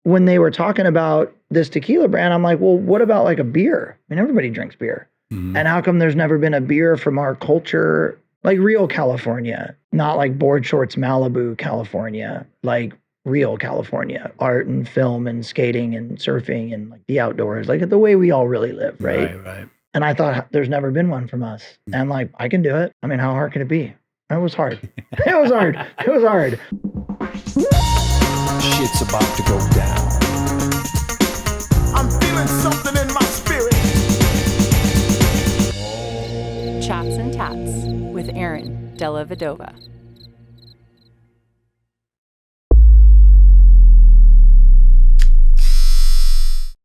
when they were talking about this tequila brand, I'm like, well, what about like a beer? I mean, everybody drinks beer. And how come there's never been a beer from our culture, like real California, not like board shorts, Malibu, California, like real California, art and film and skating and surfing and like the outdoors, like the way we all really live, right? Right. And I thought there's never been one from us. And like, I can do it. I mean, how hard can it be? It was hard. It was hard. It was hard. Shit's about to go down. I'm feeling something in my spirit. Chats and Tats with Aaron, Della, Vedova.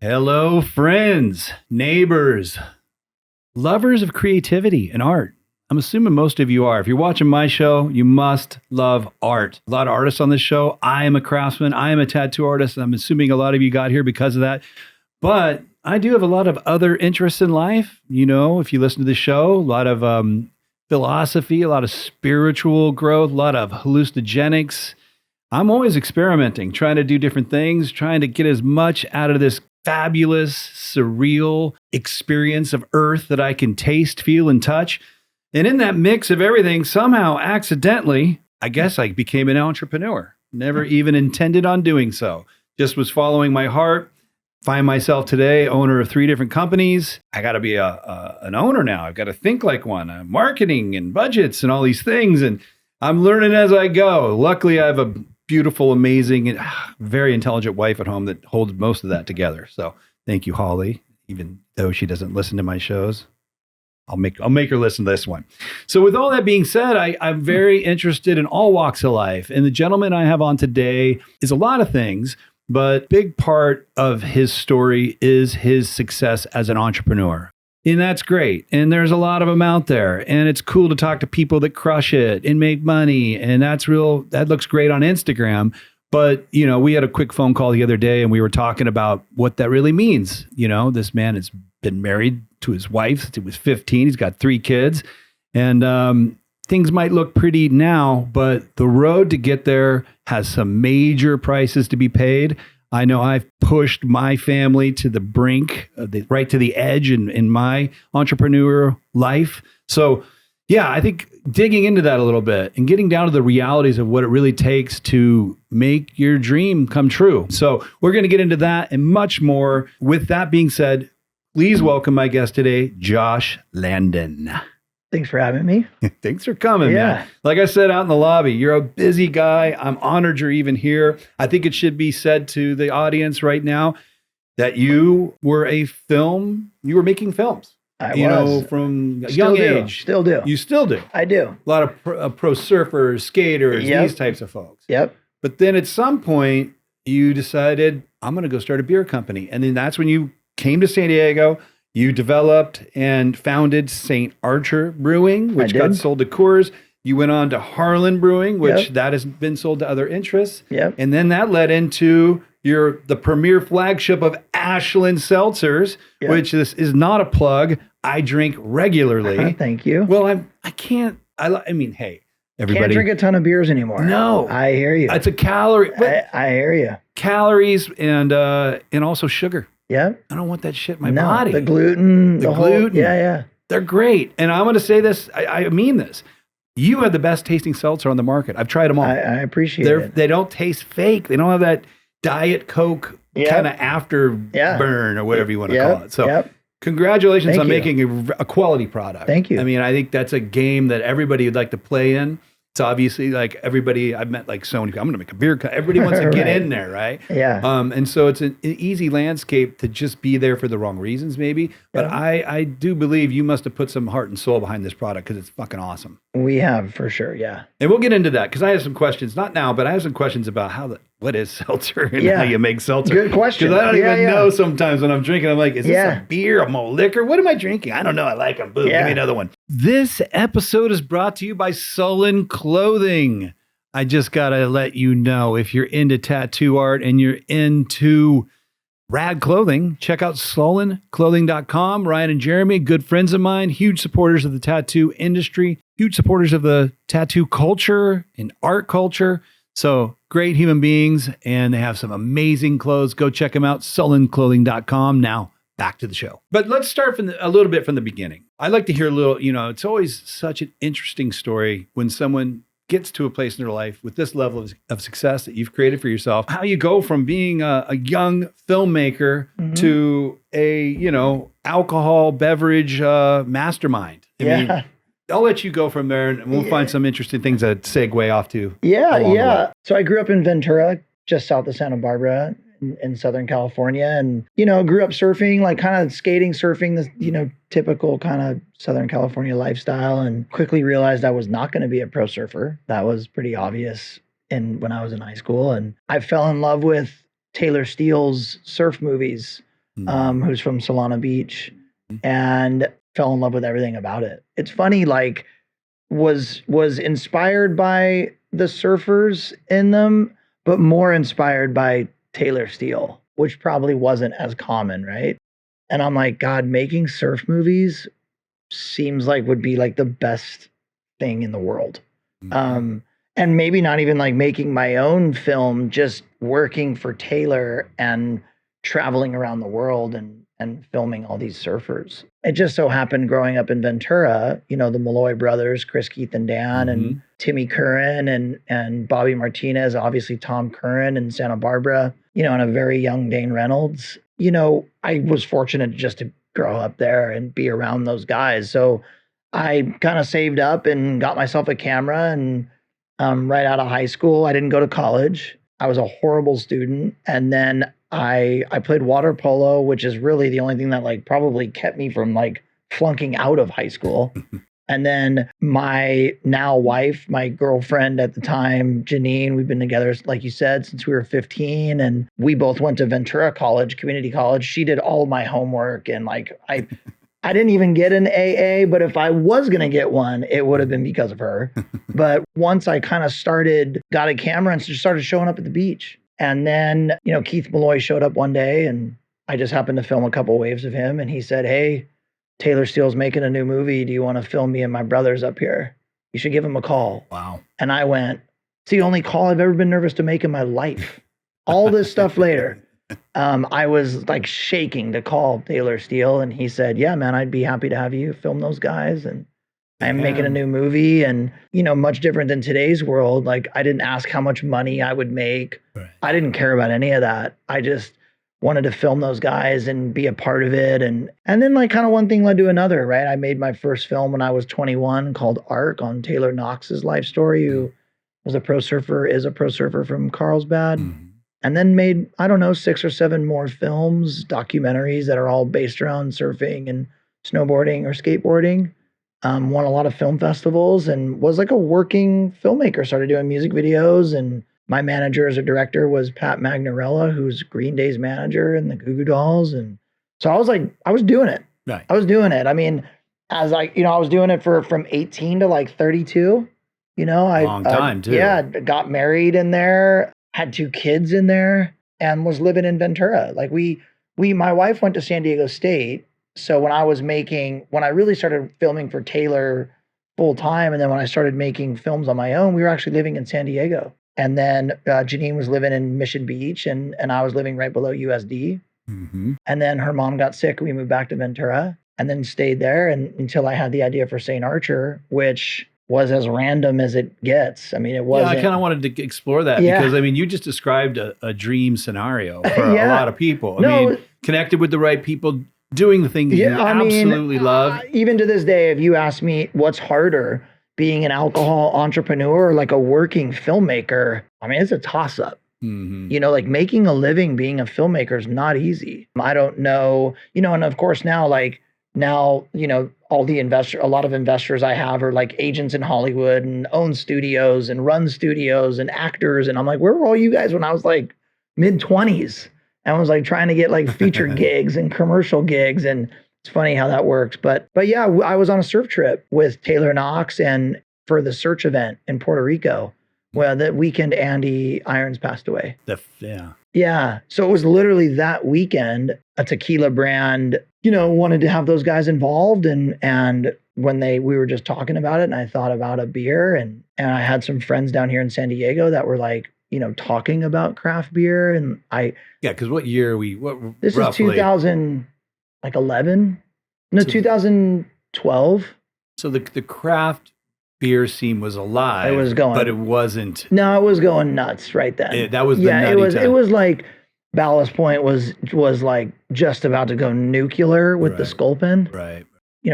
Hello, friends, neighbors, lovers of creativity and art. I'm assuming most of you are. If you're watching my show, you must love art. A lot of artists on this show. I am a craftsman. I am a tattoo artist. I'm assuming a lot of you got here because of that. But I do have a lot of other interests in life. You know, if you listen to the show, a lot of philosophy, a lot of spiritual growth, a lot of hallucinogenics. I'm always experimenting, trying to do different things, trying to get as much out of this fabulous, surreal experience of Earth that I can taste, feel, and touch. And in that mix of everything, somehow, accidentally, I guess I became an entrepreneur. Never even intended on doing so. Just was following my heart. Find myself today, owner of 3 different companies. I got to be an owner now. I've got to think like one. Marketing and budgets and all these things. And I'm learning as I go. Luckily, I have a beautiful, amazing, and very intelligent wife at home that holds most of that together. So thank you, Holly, even though she doesn't listen to my shows. I'll make her listen to this one. So with all that being said, I'm very interested in all walks of life. And the gentleman I have on today is a lot of things, but big part of his story is his success as an entrepreneur. And that's great. And there's a lot of them out there. And it's cool to talk to people that crush it and make money. And that looks great on Instagram. But, you know, we had a quick phone call the other day and we were talking about what that really means. You know, this man has been married to his wife since he was 15. He's got 3 kids. And things might look pretty now, but the road to get there has some major prices to be paid. I know I've pushed my family to the brink, right to the edge in my entrepreneurial life. So, yeah, I think digging into that a little bit and getting down to the realities of what it really takes to make your dream come true. So we're going to get into that and much more. With that being said, please welcome my guest today, Josh Landan. Thanks for having me. Thanks for coming, man. Like I said out in the lobby, you're a busy guy. I'm honored you're even here. I think it should be said to the audience right now that you were you were making films. I was. From a young age. Still do. You still do. I do. A lot of pro surfers, skaters, these types of folks. Yep. But then at some point, you decided, I'm going to go start a beer company. And then that's when you came to San Diego. You developed and founded St. Archer Brewing, which got sold to Coors. You went on to Harlan Brewing, which that has been sold to other interests. Yep. And then that led into the premier flagship of Ashland Seltzers, which this is not a plug. I drink regularly. Thank you. Well, I mean, hey, everybody. Can't drink a ton of beers anymore. No. I hear you. It's a calorie. I hear you. Calories and also sugar. Yeah. I don't want that shit in my body. The gluten. The gluten. Yeah. They're great. And I'm going to say this. I mean this. You have the best tasting seltzer on the market. I've tried them all. I appreciate it. They don't taste fake. They don't have that Diet Coke kind of afterburn or whatever you want to call it. So congratulations on making a quality product. Thank you. I mean, I think that's a game that everybody would like to play in. It's obviously like everybody, I've met like so many people, I'm going to make a beer cut. Everybody wants to get in there, right? Yeah. And so it's an easy landscape to just be there for the wrong reasons maybe. But I do believe you must have put some heart and soul behind this product because it's fucking awesome. We have, for sure, yeah. And we'll get into that because I have some questions, not now, but I have some questions about what is seltzer and how you make seltzer. Good question. Because I don't even know sometimes when I'm drinking. I'm like, is this a beer, a malt liquor? What am I drinking? I don't know. I like them. Boom, give me another one. This episode is brought to you by Sullen Clothing. I just got to let you know, if you're into tattoo art and you're into rad clothing, check out sullenclothing.com. Ryan and Jeremy, good friends of mine, huge supporters of the tattoo industry, huge supporters of the tattoo culture and art culture. So great human beings, and they have some amazing clothes. Go check them out, sullenclothing.com. Now back to the show. But let's start from a little bit from the beginning. I'd like to hear a little, it's always such an interesting story when someone gets to a place in their life with this level of success that you've created for yourself, how you go from being a young filmmaker to a, alcohol beverage mastermind. I mean, I'll let you go from there, and we'll find some interesting things to segue off to. Yeah. So I grew up in Ventura, just south of Santa Barbara in Southern California, and, grew up surfing, like kind of skating, surfing, this, typical kind of Southern California lifestyle, and quickly realized I was not going to be a pro surfer. That was pretty obvious when I was in high school. And I fell in love with Taylor Steele's surf movies, who's from Solana Beach, and fell in love with everything about it. It's funny, like was inspired by the surfers in them, but more inspired by Taylor Steele, which probably wasn't as common, right? And I'm like, God, making surf movies seems like would be like the best thing in the world. And maybe not even like making my own film, just working for Taylor and traveling around the world and filming all these surfers. It just so happened growing up in Ventura, the Malloy brothers, Chris, Keith, and Dan, and Timmy Curran and Bobby Martinez, obviously Tom Curran in Santa Barbara, and a very young Dane Reynolds. I was fortunate just to grow up there and be around those guys. So I kind of saved up and got myself a camera, and right out of high school, I didn't go to college. I was a horrible student. And then I played water polo, which is really the only thing that like probably kept me from like flunking out of high school. And then my now wife, my girlfriend at the time, Janine, we've been together, like you said, since we were 15. And we both went to Ventura College, community college. She did all my homework. And like, I didn't even get an AA, but if I was going to get one, it would have been because of her. But once I kind of got a camera and just started showing up at the beach. And then, Keith Malloy showed up one day, and I just happened to film a couple waves of him. And he said, "Hey, Taylor Steele's making a new movie. Do you want to film me and my brothers up here? You should give him a call." Wow. And I went, "It's the only call I've ever been nervous to make in my life." All this stuff later. I was like shaking to call Taylor Steele, and he said, "Yeah, man, I'd be happy to have you film those guys. And I'm making a new movie." And, much different than today's world. Like, I didn't ask how much money I would make. Right. I didn't care about any of that. I just wanted to film those guys and be a part of it. And then like kind of one thing led to another, right? I made my first film when I was 21 called Arc on Taylor Knox's life story, who is a pro surfer from Carlsbad. And then made, 6 or 7 more films, documentaries that are all based around surfing and snowboarding or skateboarding. Won a lot of film festivals and was like a working filmmaker, started doing music videos. And my manager as a director was Pat Magnarella, who's Green Day's manager and the Goo Goo Dolls. And so I was doing it. Right. I was doing it. I mean, I was doing it from 18 to like 32, Long time too. Yeah. Got married in there, had 2 kids in there, and was living in Ventura. Like my wife went to San Diego State. So when I really started filming for Taylor full time, and then when I started making films on my own, we were actually living in San Diego. And then Janine was living in Mission Beach, and I was living right below USD. And then her mom got sick. We moved back to Ventura and then stayed there until I had the idea for St. Archer, which was as random as it gets. I mean, it wasn't. Yeah, I kind of wanted to explore that because, you just described a dream scenario for a lot of people. I mean, connected with the right people, doing the things you absolutely love. Even to this day, if you ask me what's harder, being an alcohol entrepreneur or like a working filmmaker, I mean, it's a toss-up. Like making a living being a filmmaker is not easy. I don't know, and of course now, a lot of investors I have are like agents in Hollywood and own studios and run studios and actors. And I'm like, where were all you guys when I was like mid-20s? And was like trying to get like feature gigs and commercial gigs. And it's funny how that works. But yeah, I was on a surf trip with Taylor Knox and for the Search event in Puerto Rico. Well, that weekend, Andy Irons passed away. Yeah. So it was literally that weekend, a tequila brand, wanted to have those guys involved. And when we were just talking about it, and I thought about a beer, and I had some friends down here in San Diego that were like, talking about craft beer, and because what year are we? What this roughly? is 2011, no, 2012. So the craft beer scene was alive. It was going, but it wasn't. No, it was going nuts right then. That was the yeah. Nutty It time. was like Ballast Point was like just about to go nuclear with the Sculpin. Right.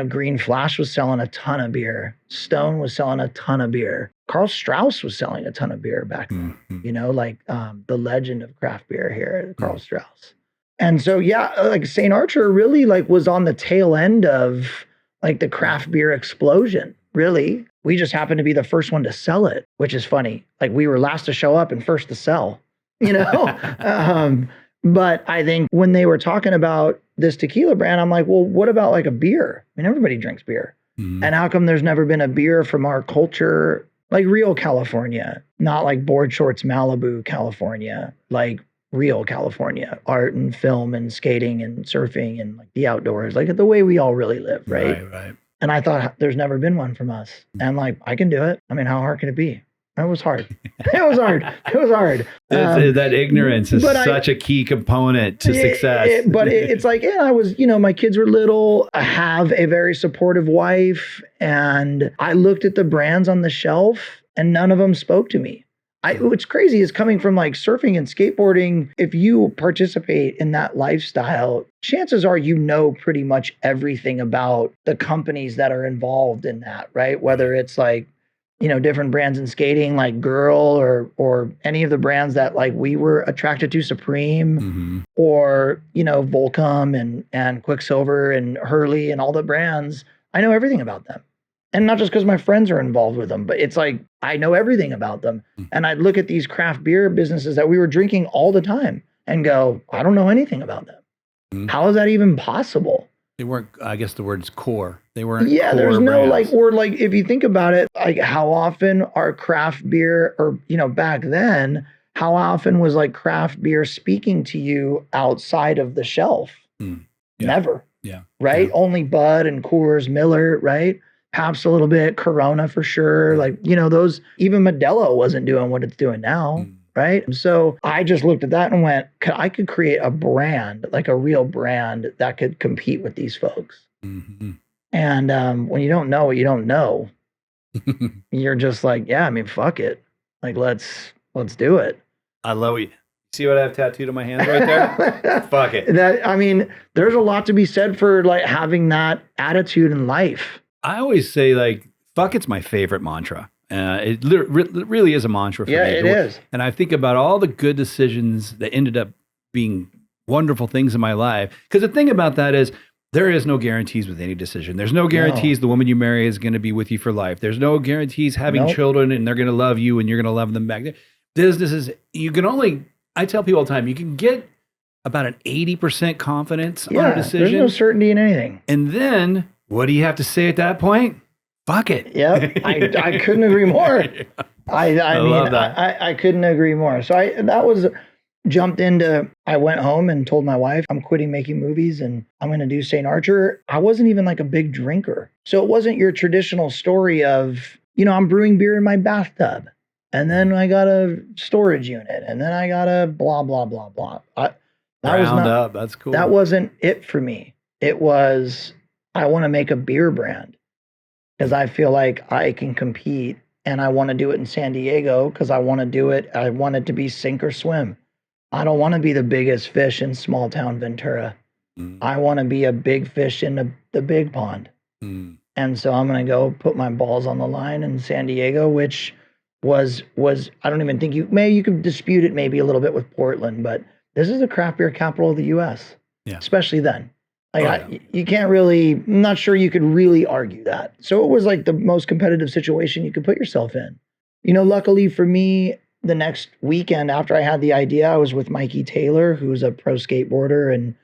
Green Flash was selling a ton of beer. Stone was selling a ton of beer. Carl Strauss was selling a ton of beer back then. The legend of craft beer here, Carl Strauss. And so, like St. Archer really was on the tail end of the craft beer explosion. Really, we just happened to be the first one to sell it, which is funny. We were last to show up and first to sell. But I think when they were talking about this tequila brand, I'm like, well, what about a beer? I mean, everybody drinks beer. And how come there's never been a beer from our culture, real California, not board shorts, Malibu, California, real California, art and film and skating and surfing and the outdoors, the way we all really live, right? Right. And I thought there's never been one from us. And I can do it. I mean, how hard can it be? It was hard. It was hard. That ignorance is such a key component to success. It's I was, my kids were little. I have a very supportive wife. And I looked at the brands on the shelf and none of them spoke to me. What's crazy is coming from surfing and skateboarding, if you participate in that lifestyle, chances are pretty much everything about the companies that are involved in that, right? Whether it's different brands in skating like Girl or any of the brands that we were attracted to, Supreme, or, Volcom and Quicksilver and Hurley and all the brands. I know everything about them. And not just because my friends are involved with them, but it's I know everything about them. And I'd look at these craft beer businesses that we were drinking all the time and go, I don't know anything about them. How is that even possible? They weren't, I guess the word's core. They weren't core there's no brands. If you think about it, how often are craft beer or, back then, how often was like craft beer speaking to you outside of the shelf? Yeah. Never. Yeah. Right? Yeah. Only Bud and Coors, Miller, right? Pabst a little bit, Corona for sure. Like, those, even Modelo wasn't doing what it's doing now. Right. So I just looked at that and went, I could create a brand, like a real brand that could compete with these folks. Mm-hmm. And when you don't know what you don't know, you're just like, yeah, I mean, fuck it. Like, let's do it. I love it. See what I have tattooed on my hands right there? Fuck it. There's a lot to be said for like having that attitude in life. I always say like, fuck it's my favorite mantra. It really is a mantra for me. Yeah, it is. And I think about all the good decisions that ended up being wonderful things in my life. Because the thing about that is there is no guarantees with any decision. There's no guarantees the woman you marry is going to be with you for life. There's no guarantees having children and they're going to love you and you're going to love them back. Businesses, you can only, I tell people all the time, you can get about an 80% confidence on a decision. There's no certainty in anything. And then what do you have to say at that point? Fuck it. Yep. I couldn't agree more. I love that. I couldn't agree more. So I went home and told my wife, I'm quitting making movies and I'm going to do St. Archer. I wasn't even like a big drinker. So it wasn't your traditional story of, I'm brewing beer in my bathtub. And then I got a storage unit. And then I got a blah, blah, blah, blah. That's cool. That wasn't it for me. It was, I want to make a beer brand. Because I feel like I can compete and I want to do it in San Diego because I want to do it. I want it to be sink or swim. I don't want to be the biggest fish in small town Ventura. I want to be a big fish in the big pond. And so I'm going to go put my balls on the line in San Diego, which was I don't even think you could dispute it maybe a little bit with Portland, but this is the craft beer capital of the U.S., especially then. You can't really, I'm not sure you could really argue that. So it was like the most competitive situation you could put yourself in. Luckily for me, the next weekend after I had the idea, I was with Mikey Taylor, who's a pro skateboarder and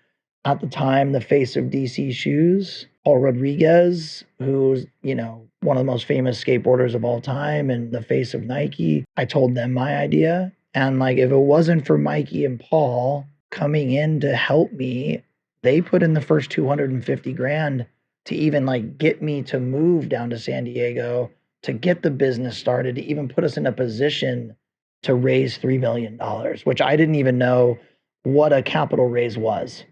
at the time the face of DC Shoes, Paul Rodriguez, who's, one of the most famous skateboarders of all time and the face of Nike. I told them my idea. And like, if it wasn't for Mikey and Paul coming in to help me, they put in the first $250,000 to even like get me to move down to San Diego, to get the business started, to even put us in a position to raise $3 million, which I didn't even know what a capital raise was.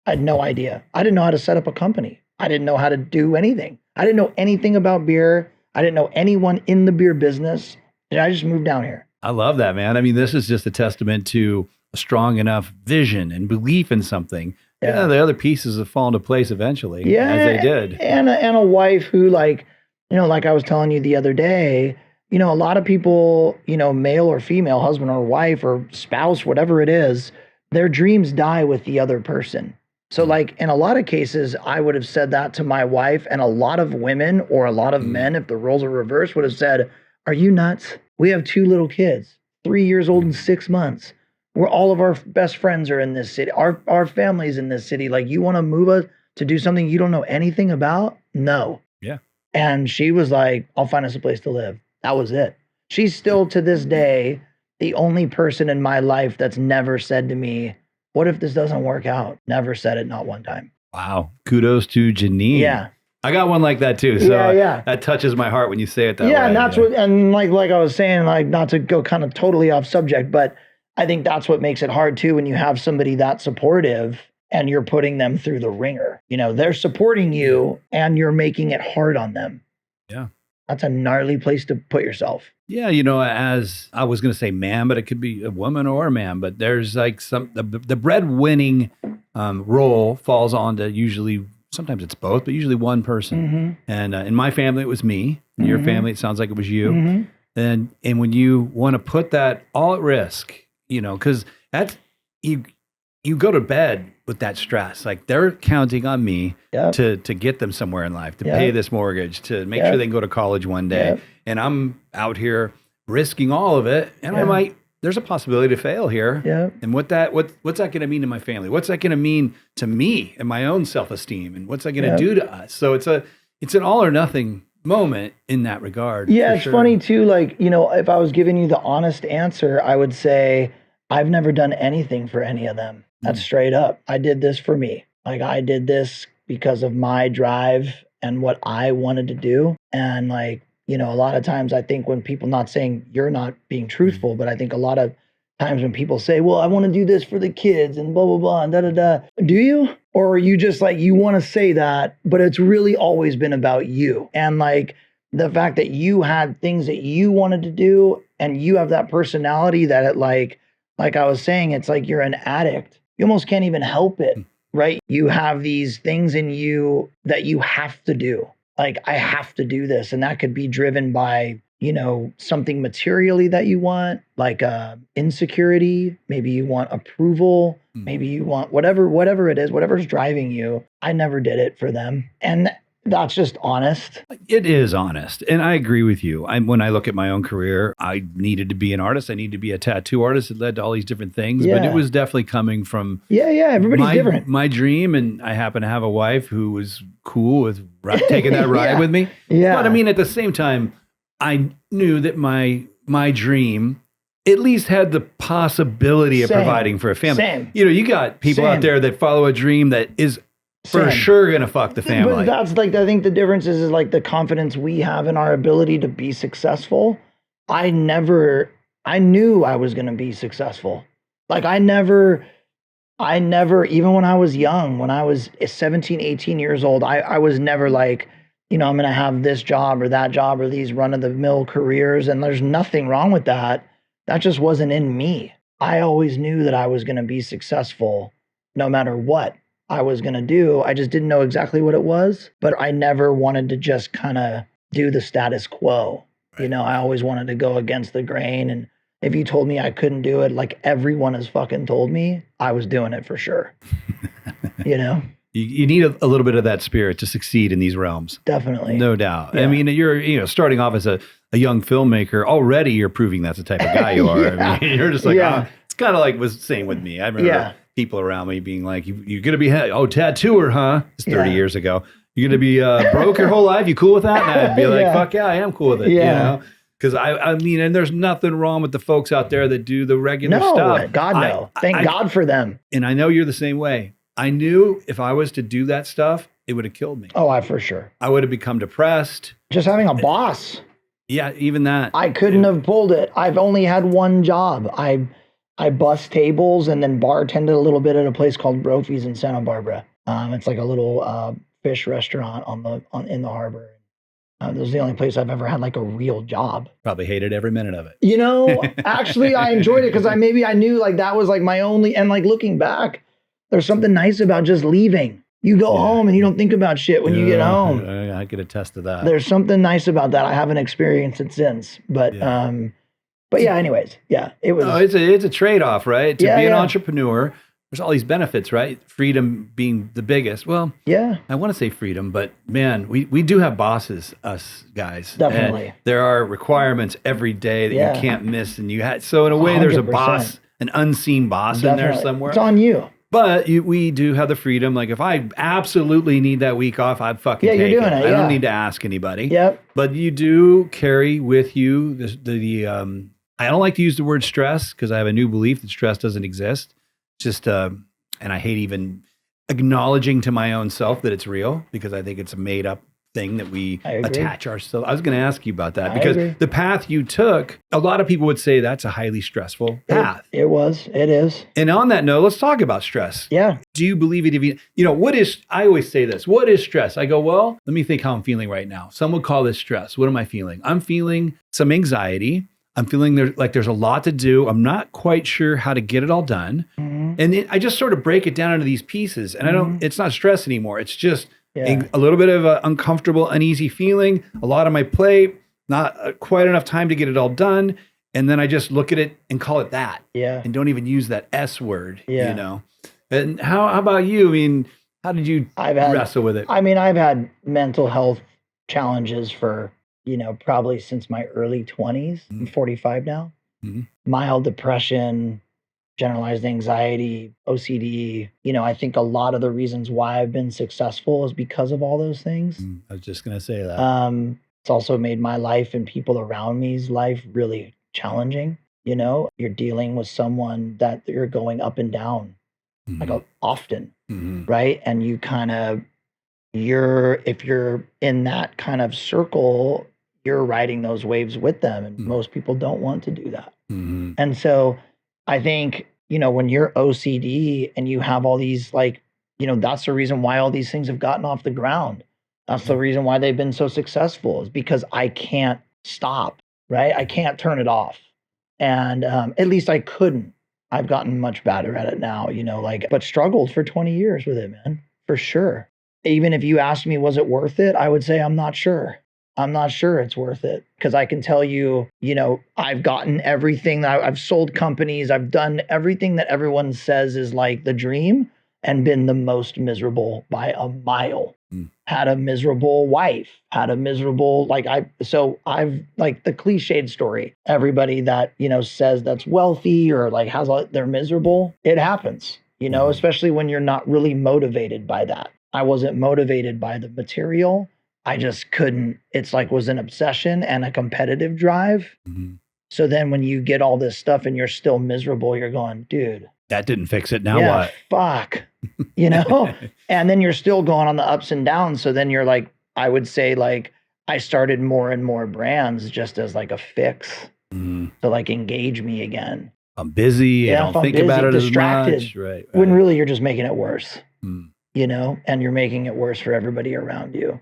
I had no idea. I didn't know how to set up a company. I didn't know how to do anything. I didn't know anything about beer. I didn't know anyone in the beer business. And I just moved down here. I love that, man. I mean, this is just a testament to a strong enough vision and belief in something. Yeah, the other pieces have fallen into place eventually, as they did. And a wife who, like, you know, like I was telling you the other day, you know, a lot of people, you know, male or female, husband or wife or spouse, whatever it is, their dreams die with the other person. So like in a lot of cases, I would have said that to my wife, and a lot of women or a lot of men, if the roles are reversed, would have said, are you nuts? We have 2 little kids, 3 years old and 6 months. We're all of our best friends are in this city. Our family's in this city. Like, you want to move us to do something you don't know anything about? No. Yeah. And she was like, I'll find us a place to live. That was it. She's still to this day the only person in my life that's never said to me, what if this doesn't work out? Never said it, not one time. Wow. Kudos to Janine. Yeah. I got one like that too. So that touches my heart when you say it that way. Yeah, and that's what, and like I was saying, like, not to go kind of totally off subject, but I think that's what makes it hard too, when you have somebody that supportive and you're putting them through the ringer. You know, they're supporting you and you're making it hard on them. Yeah. That's a gnarly place to put yourself. Yeah, you know, as I was going to say man, but it could be a woman or a man, but there's like the breadwinning role falls on to usually, sometimes it's both, but usually one person. And in my family, it was me. In your family, it sounds like it was you. And when you want to put that all at risk, you know, because that's, you go to bed with that stress. Like, they're counting on me to get them somewhere in life, to pay this mortgage, to make sure they can go to college one day. And I'm out here risking all of it. And there's a possibility to fail here. And what's that going to mean to my family? What's that going to mean to me and my own self-esteem? And what's that going to do to us? So it's an all or nothing moment in that regard. Yeah, it's funny too. Like, you know, if I was giving you the honest answer, I would say I've never done anything for any of them. That's straight up. I did this for me. Like, I did this because of my drive and what I wanted to do. And like, you know, a lot of times I think when people, not saying you're not being truthful, but I think a lot of times when people say, well, I want to do this for the kids and blah, blah, blah, and da, da, da. Do you? Or are you just like, you want to say that, but it's really always been about you? And like, the fact that you had things that you wanted to do and you have that personality that it like I was saying, it's like you're an addict. You almost can't even help it, right? You have these things in you that you have to do. Like, I have to do this. And that could be driven by, you know, something materially that you want, like insecurity. Maybe you want approval. Maybe you want whatever it is, whatever's driving you. I never did it for them. And that's just honest. It is honest. And I agree with you. When I look at my own career, I needed to be an artist. I needed to be a tattoo artist. It led to all these different things. But it was definitely coming from everybody's different. My dream. And I happen to have a wife who was cool with taking that ride with me. Yeah. But I mean, at the same time, I knew that my dream at least had the possibility of providing for a family. You know, you got people out there that follow a dream that is for sure gonna fuck the family. But that's like, I think the difference is like the confidence we have in our ability to be successful. I knew I was gonna be successful. Like, I never, even when I was young, when I was 17, 18 years old, I was never like, you know, I'm gonna have this job or that job or these run-of-the-mill careers. And there's nothing wrong with that. That just wasn't in me. I always knew that I was gonna be successful no matter what I was going to do. I just didn't know exactly what it was, but I never wanted to just kind of do the status quo. You know, I always wanted to go against the grain. And if you told me I couldn't do it, like everyone has fucking told me, I was doing it for sure. You know? You need a little bit of that spirit to succeed in these realms. Definitely. No doubt. Yeah. I mean, you're starting off as a young filmmaker. Already you're proving that's the type of guy you are. I mean, you're just like, it's kind of like was saying with me. I remember people around me being like, you're going to be, tattooer, huh? It's 30 years ago. You're going to be broke your whole life? You cool with that? And I'd be like, fuck yeah, I am cool with it. You know? Because I mean, and there's nothing wrong with the folks out there that do the regular stuff. God, no. Thank God for them. And I know you're the same way. I knew if I was to do that stuff, it would have killed me. Oh, for sure. I would have become depressed. Just having a boss. Yeah, even that. I couldn't have pulled it. I've only had one job. I bussed tables and then bartended a little bit at a place called Brophy's in Santa Barbara. It's like a little fish restaurant in the harbor. This was the only place I've ever had like a real job. Probably hated every minute of it. You know, actually, I enjoyed it because I knew like that was like my only. And like looking back, there's something nice about just leaving. You go home and you don't think about shit when you get home. I could attest to that. There's something nice about that. I haven't experienced it since, but yeah. Anyways, yeah, it was. No, it's a trade-off, right? To be an entrepreneur, there's all these benefits, right? Freedom being the biggest. Well, yeah, I want to say freedom, but man, we do have bosses, us guys. Definitely. And there are requirements every day that you can't miss, and so in a way, 100%. There's a boss, an unseen boss in there somewhere. It's on you. But we do have the freedom. Like if I absolutely need that week off, I'd fucking take it. I don't need to ask anybody. Yep. But you do carry with you the I don't like to use the word stress because I have a new belief that stress doesn't exist. Just and I hate even acknowledging to my own self that it's real because I think it's a made up thing that we attach ourselves. I was going to ask you about that because the path you took, a lot of people would say that's a highly stressful path. It is. And on that note, let's talk about stress. Yeah. Do you believe it? What is, I always say this, what is stress? I go, well, let me think how I'm feeling right now. Some would call this stress. What am I feeling? I'm feeling some anxiety. I'm feeling there's a lot to do. I'm not quite sure how to get it all done. Mm-hmm. And I just sort of break it down into these pieces and it's not stress anymore. It's just a little bit of an uncomfortable, uneasy feeling, a lot on my plate, not quite enough time to get it all done. And then I just look at it and call it that. Yeah. And don't even use that S word, And how about you? I mean, how did you wrestle with it? I mean, I've had mental health challenges for, probably since my early 20s. Mm-hmm. I'm 45 now. Mm-hmm. Mild depression, generalized anxiety, OCD. I think a lot of the reasons why I've been successful is because of all those things. I was just going to say that. It's also made my life and people around me's life really challenging. You're dealing with someone that you're going up and down often, right? And you kind of, if you're in that kind of circle, you're riding those waves with them. And most people don't want to do that. Mm-hmm. And so I think, when you're OCD and you have all these that's the reason why all these things have gotten off the ground. That's the reason why they've been so successful is because I can't stop, right? I can't turn it off. And at least I couldn't. I've gotten much better at it now, but struggled for 20 years with it, man, for sure. Even if you asked me, was it worth it? I would say, I'm not sure. I'm not sure it's worth it because I can tell you, I've gotten everything that I've sold companies. I've done everything that everyone says is like the dream and been the most miserable by a mile. Had a miserable wife, had a miserable, I've like the cliched story. Everybody that, says that's wealthy or they're miserable. It happens, especially when you're not really motivated by that. I wasn't motivated by the material. I just couldn't. It's was an obsession and a competitive drive. Mm-hmm. So then when you get all this stuff and you're still miserable, you're going, dude. That didn't fix it. Now what? Fuck. And then you're still going on the ups and downs. So then you're I would say I started more and more brands just as a fix to engage me again. I'm busy. I don't think about it distracted, as much. Right. When really you're just making it worse, and you're making it worse for everybody around you.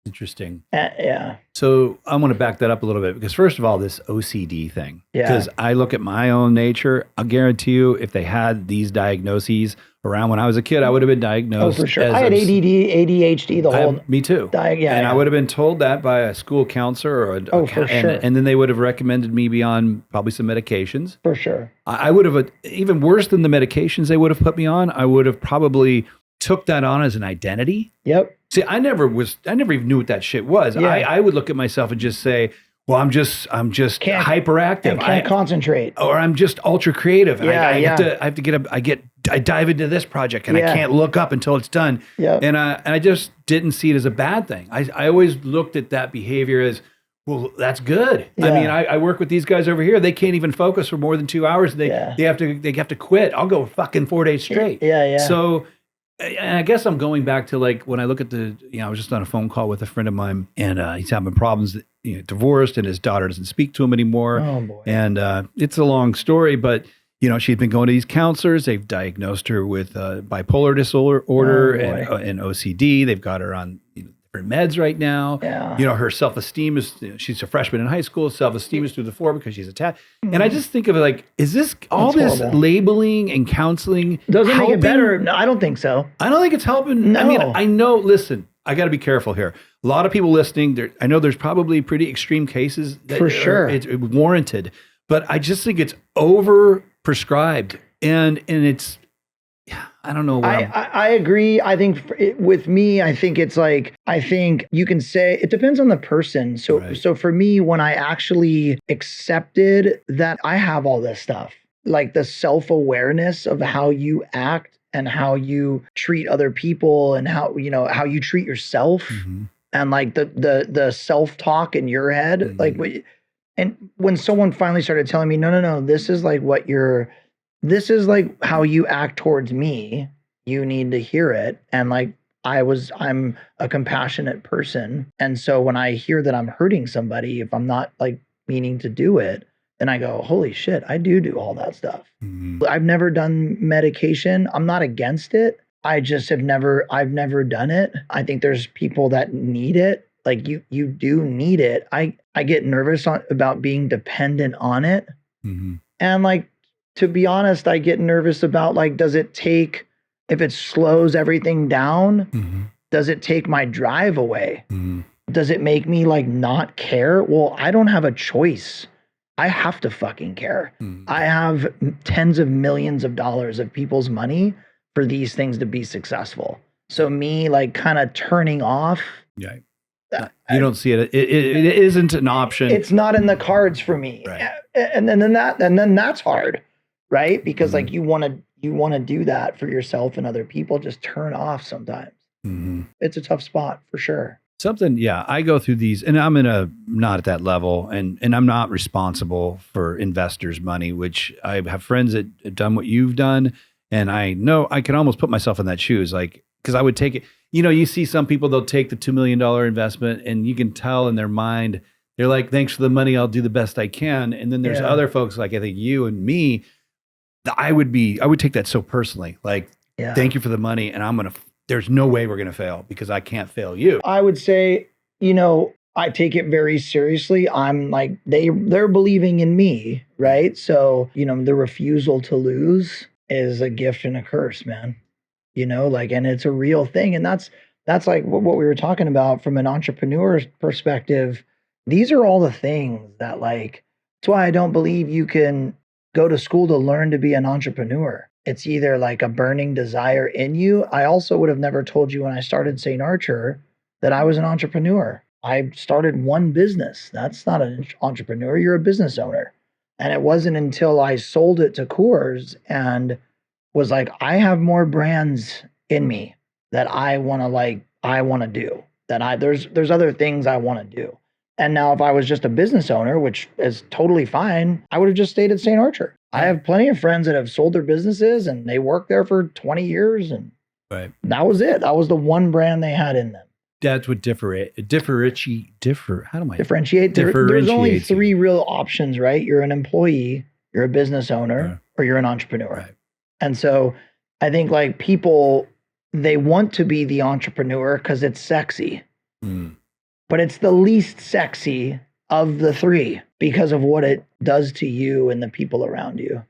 Interesting. Yeah. So I want to back that up a little bit because first of all, this OCD thing, because I look at my own nature, I'll guarantee you if they had these diagnoses around when I was a kid, I would have been diagnosed. Oh, for sure. I had ADD, ADHD, the whole. Me too. And I would have been told that by a school counselor or for sure. And then they would have recommended me be on probably some medications. For sure. I would have, even worse than the medications they would have put me on, I would have probably took that on as an identity. Yep. See, I never even knew what that shit was. Yeah. I would look at myself and just say, well, I'm just hyperactive. I can't concentrate. Or I'm just ultra creative. Yeah, I have to get up. I dive into this project and I can't look up until it's done. Yep. And I just didn't see it as a bad thing. I always looked at that behavior as, well, that's good. Yeah. I mean, I work with these guys over here. They can't even focus for more than 2 hours. They have to quit. I'll go fucking 4 days straight. Yeah. So I guess I'm going back to like when I look at I was just on a phone call with a friend of mine, and he's having problems, divorced, and his daughter doesn't speak to him anymore. Oh boy. And it's a long story, but she's been going to these counselors. They've diagnosed her with bipolar disorder and OCD. They've got her on different meds right now. Yeah. Her self-esteem is, she's a freshman in high school. Self-esteem is through the floor because she's attached. And I just think of it like, is this all this horrible. labeling and counseling Doesn't make helping? it better. No, I don't think so. I don't think it's helping. No. I mean, I know, listen, I got to be careful here. A lot of people listening, I know there's probably pretty extreme cases that For sure. it's warranted, but I just think it's over prescribed and it's, I don't know. I agree. I think with me, I think it's like, I think you can say it depends on the person. So, Right. so for me, when I actually accepted that I have all this stuff, like the self-awareness of how you act and how you treat other people and how you treat yourself and like the self-talk in your head, and when someone finally started telling me, no, this is like this is like how you act towards me. You need to hear it. And like, I'm a compassionate person. And so when I hear that I'm hurting somebody, if I'm not like meaning to do it, then I go, holy shit, I do all that stuff. I've never done medication. I'm not against it. I just I've never done it. I think there's people that need it. Like you do need it. I get nervous about being dependent on it. And like, to be honest, I get nervous about like, if it slows everything down, does it take my drive away? Does it make me like not care? Well, I don't have a choice. I have to fucking care. I have tens of millions of dollars of people's money for these things to be successful. So me like kind of turning off. Yeah. You don't see it. It isn't an option. It's not in the cards for me. Right. And then that's hard. Right? Because like you want to do that for yourself and other people, just turn off sometimes. It's a tough spot for sure. I go through these and I'm not at that level and I'm not responsible for investors' money, which I have friends that have done what you've done. And I know I can almost put myself in that shoes, like, because I would take it, you see some people, they'll take the $2 million investment and you can tell in their mind, they're like, thanks for the money. I'll do the best I can. And then there's other folks like I think you and me, I would take that so personally, like, thank you for the money. And there's no way we're going to fail because I can't fail you. I would say, I take it very seriously. I'm like, they're believing in me, right? So, the refusal to lose is a gift and a curse, man, and it's a real thing. And that's like what we were talking about from an entrepreneur's perspective. These are all the things that like, that's why I don't believe you can go to school to learn to be an entrepreneur. It's either like a burning desire in you. I also would have never told you when I started St. Archer that I was an entrepreneur. I started one business. That's not an entrepreneur. You're a business owner. And it wasn't until I sold it to Coors and was like, I have more brands in me that I want to do. There's other things I want to do. And now if I was just a business owner, which is totally fine, I would have just stayed at St. Archer. I have plenty of friends that have sold their businesses and they worked there for 20 years and that was it. That was the one brand they had in them. That's what differentiate. There's only three real options, right? You're an employee, you're a business owner, or you're an entrepreneur. Right. And so I think like people, they want to be the entrepreneur because it's sexy. But it's the least sexy of the three because of what it does to you and the people around you,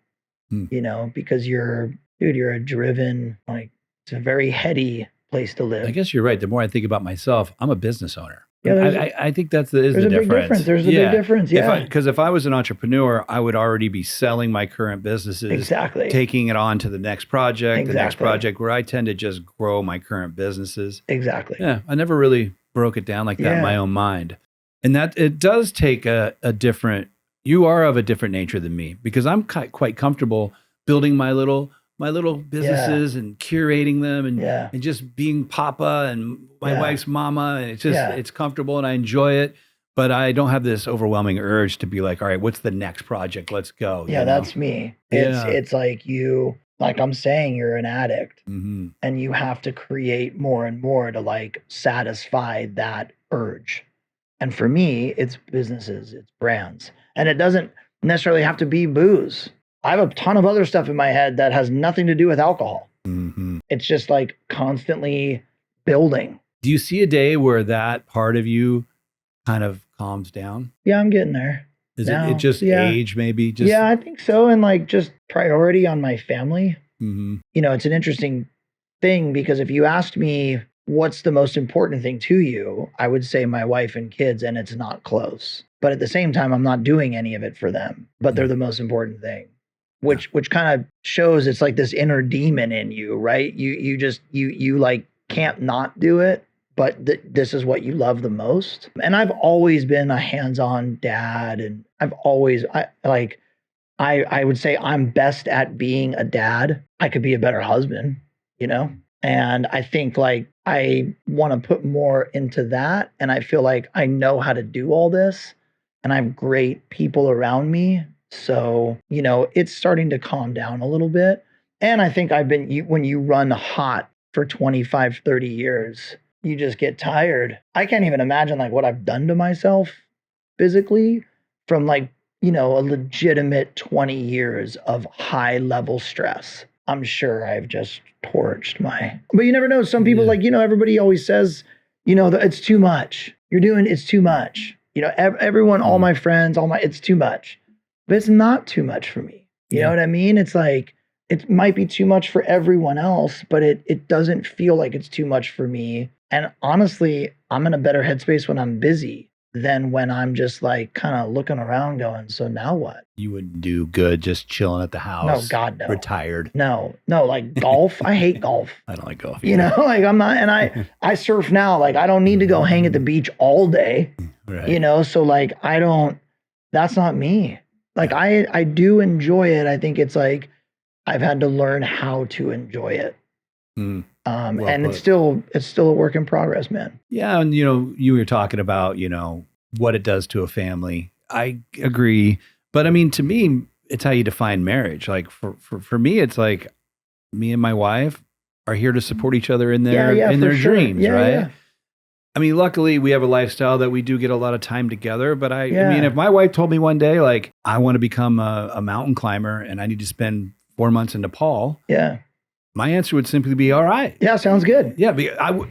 because you're a driven, like, it's a very heady place to live. I guess you're right. The more I think about myself, I'm a business owner. Yeah, I think that's the big difference. There's a big difference. Yeah. Because if I was an entrepreneur, I would already be selling my current businesses, Exactly. taking it on to the next project, Exactly. the next project, where I tend to just grow my current businesses. Exactly. Yeah, I never really broke it down like that in my own mind. And that it does take a different, you are of a different nature than me because I'm quite comfortable building my little businesses and curating them and just being papa and my wife's mama. And it's just, it's comfortable and I enjoy it, but I don't have this overwhelming urge to be like, all right, what's the next project? Let's go. Yeah, that's me. It's like Like I'm saying, you're an addict Mm-hmm. and you have to create more and more to like satisfy that urge. And for me, it's businesses, it's brands. And it doesn't necessarily have to be booze. I have a ton of other stuff in my head that has nothing to do with alcohol. Mm-hmm. It's just like constantly building. Do you see a day where that part of you kind of calms down? Yeah, I'm getting there. Is now. it just age maybe? Just, Yeah, I think so. And like just priority on my family. Mm-hmm. You know, it's an interesting thing because if you asked me what's the most important thing to you, I would say my wife and kids, and it's not close. But at the same time, I'm not doing any of it for them, but they're the most important thing. Which kind of shows it's like this inner demon in you, right? You like can't not do it, but this is what you love the most. And I've always been a hands-on dad, and I've always I would say I'm best at being a dad. I could be a better husband, you know? And I think like I want to put more into that, and I feel like I know how to do all this, and I have great people around me. So, you know, it's starting to calm down a little bit. And I think when you run hot for 25, 30 years, you just get tired. I can't even imagine like what I've done to myself physically from like, you know, a legitimate 20 years of high level stress. I'm sure I've just torched but you never know. Some people like, you know, everybody always says, you know, it's too much. It's too much. You know, everyone, all my friends, it's too much. But it's not too much for me. You know what I mean? It's like, it might be too much for everyone else, but it doesn't feel like it's too much for me. And honestly, I'm in a better headspace when I'm busy than when I'm just like kind of looking around going, so now what? You would do good just chilling at the house. No, God, no. Retired. No, like golf. I hate golf. I don't like golf either. You know, like I'm not, and I surf now. Like I don't need to go hang at the beach all day. Right. You know, so like that's not me. Like I do enjoy it. I think it's like I've had to learn how to enjoy it. Well and put. it's still a work in progress, man. Yeah, and you know, you were talking about, you know, what it does to a family. I agree, but I mean, to me, it's how you define marriage. Like for me, it's like me and my wife are here to support each other in their sure. dreams, Yeah, right? yeah. I mean, luckily we have a lifestyle that we do get a lot of time together, but I mean, if my wife told me one day, like, I want to become a mountain climber and I need to spend 4 months in Nepal. Yeah. My answer would simply be, all right. Yeah, sounds good. Yeah,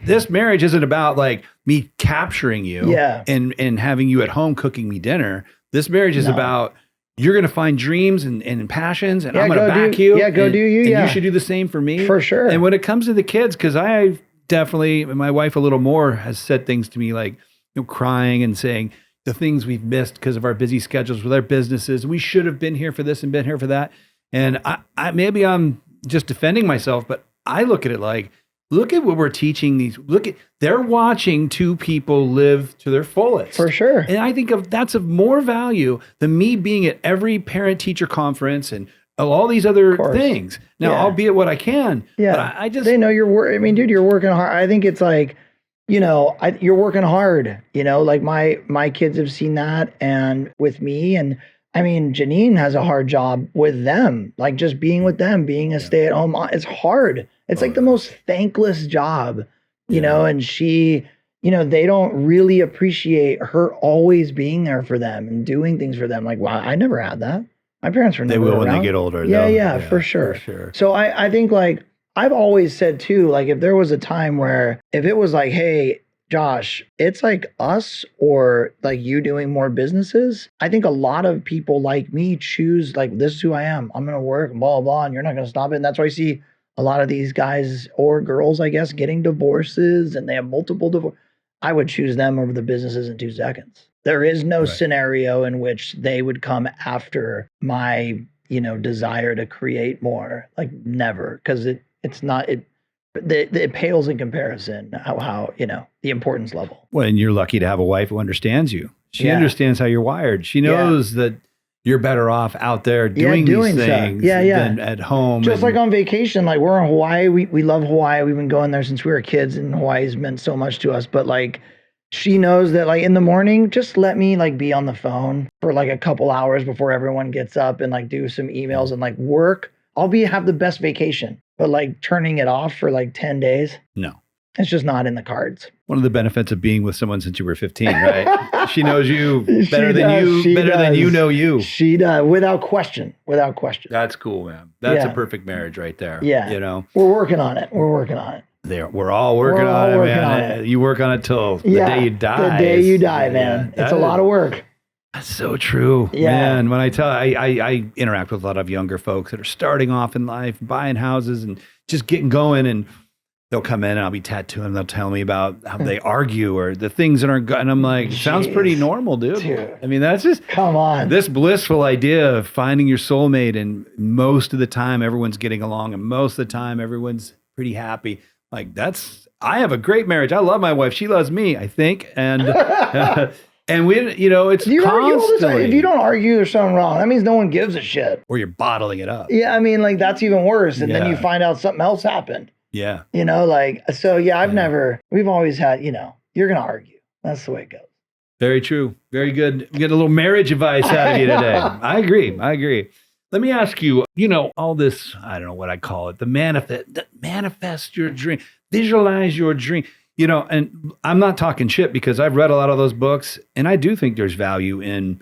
this marriage isn't about like me capturing you and having you at home cooking me dinner. This marriage is about you're going to find dreams and passions, and I'm going to back you. Yeah, go do you. And yeah, you should do the same for me. For sure. And when it comes to the kids, because I definitely, my wife a little more has said things to me like, you know, crying and saying the things we've missed because of our busy schedules with our businesses. We should have been here for this and been here for that. And I maybe I'm just defending myself, but I look at it like, look at what we're teaching these. They're watching two people live to their fullest. For sure. And I think that's of more value than me being at every parent teacher conference and all these other things. Now, I'll be at what I can. Yeah. But I just, they know you're working. I mean, dude, you're working hard. I think it's like, you know, you're working hard, you know, like my kids have seen that and with me. And I mean, Janine has a hard job with them, like just being with them, being a stay-at-home mom. It's hard. It's like the most thankless job, you know, and she, you know, they don't really appreciate her always being there for them and doing things for them. Like, wow, I never had that. My parents were never They will around. when they get older. Yeah, for sure. So I think like, I've always said too, like if there was a time where if it was like, hey, Josh, it's like us or like you doing more businesses. I think a lot of people like me choose like, this is who I am. I'm going to work and blah, blah, and you're not going to stop it. And that's why I see a lot of these guys or girls, I guess, getting divorces and they have multiple divorces. I would choose them over the businesses in 2 seconds. There is no scenario in which they would come after my, you know, desire to create more. Like never, because it's not, it pales in comparison how, you know, the importance level. Well, and you're lucky to have a wife who understands you. She understands how you're wired. She knows that you're better off out there doing these things than at home. Just like on vacation, like we're in Hawaii. We love Hawaii. We've been going there since we were kids, and Hawaii's meant so much to us. But like, she knows that like in the morning, just let me like be on the phone for like a couple hours before everyone gets up and like do some emails and like work. I'll have the best vacation, but like turning it off for like 10 days, No. it's just not in the cards. One of the benefits of being with someone since you were 15, right? She knows you better She than you does. know you. She does, without question. That's cool, man. That's Yeah. a perfect marriage right there. Yeah. You know, We're working on it. We're working on it. we're all working We're all on it, working man. on it. You work on it till the Yeah, day you die. The day you die, Yeah, man. that It's a lot is- of work. That's so true. Yeah. Man, when I interact with a lot of younger folks that are starting off in life, buying houses and just getting going, and they'll come in and I'll be tattooing. They'll tell me about how they argue or the things that aren't good. And I'm like, sounds pretty Jeez. normal, dude. Dude. I mean, that's just Come on. this blissful idea of finding your soulmate. And most of the time, everyone's getting along. And most of the time, everyone's pretty happy. Like I have a great marriage. I love my wife. She loves me, I think. And, and we, you know, it's You argue all the time. constantly, If you don't argue, there's something wrong. That means no one gives a shit. or you're bottling it up. Yeah, I mean, like that's even worse. And then you Yeah. find out something else happened. Yeah. You know, like, so yeah, we've always had, you know, you're going to argue. That's the way it goes. Very true. Very good. We get a little marriage advice out of you today. I agree. Let me ask you, you know, all this, I don't know what I call it, the manifest your dream, visualize your dream, you know, and I'm not talking shit because I've read a lot of those books and I do think there's value in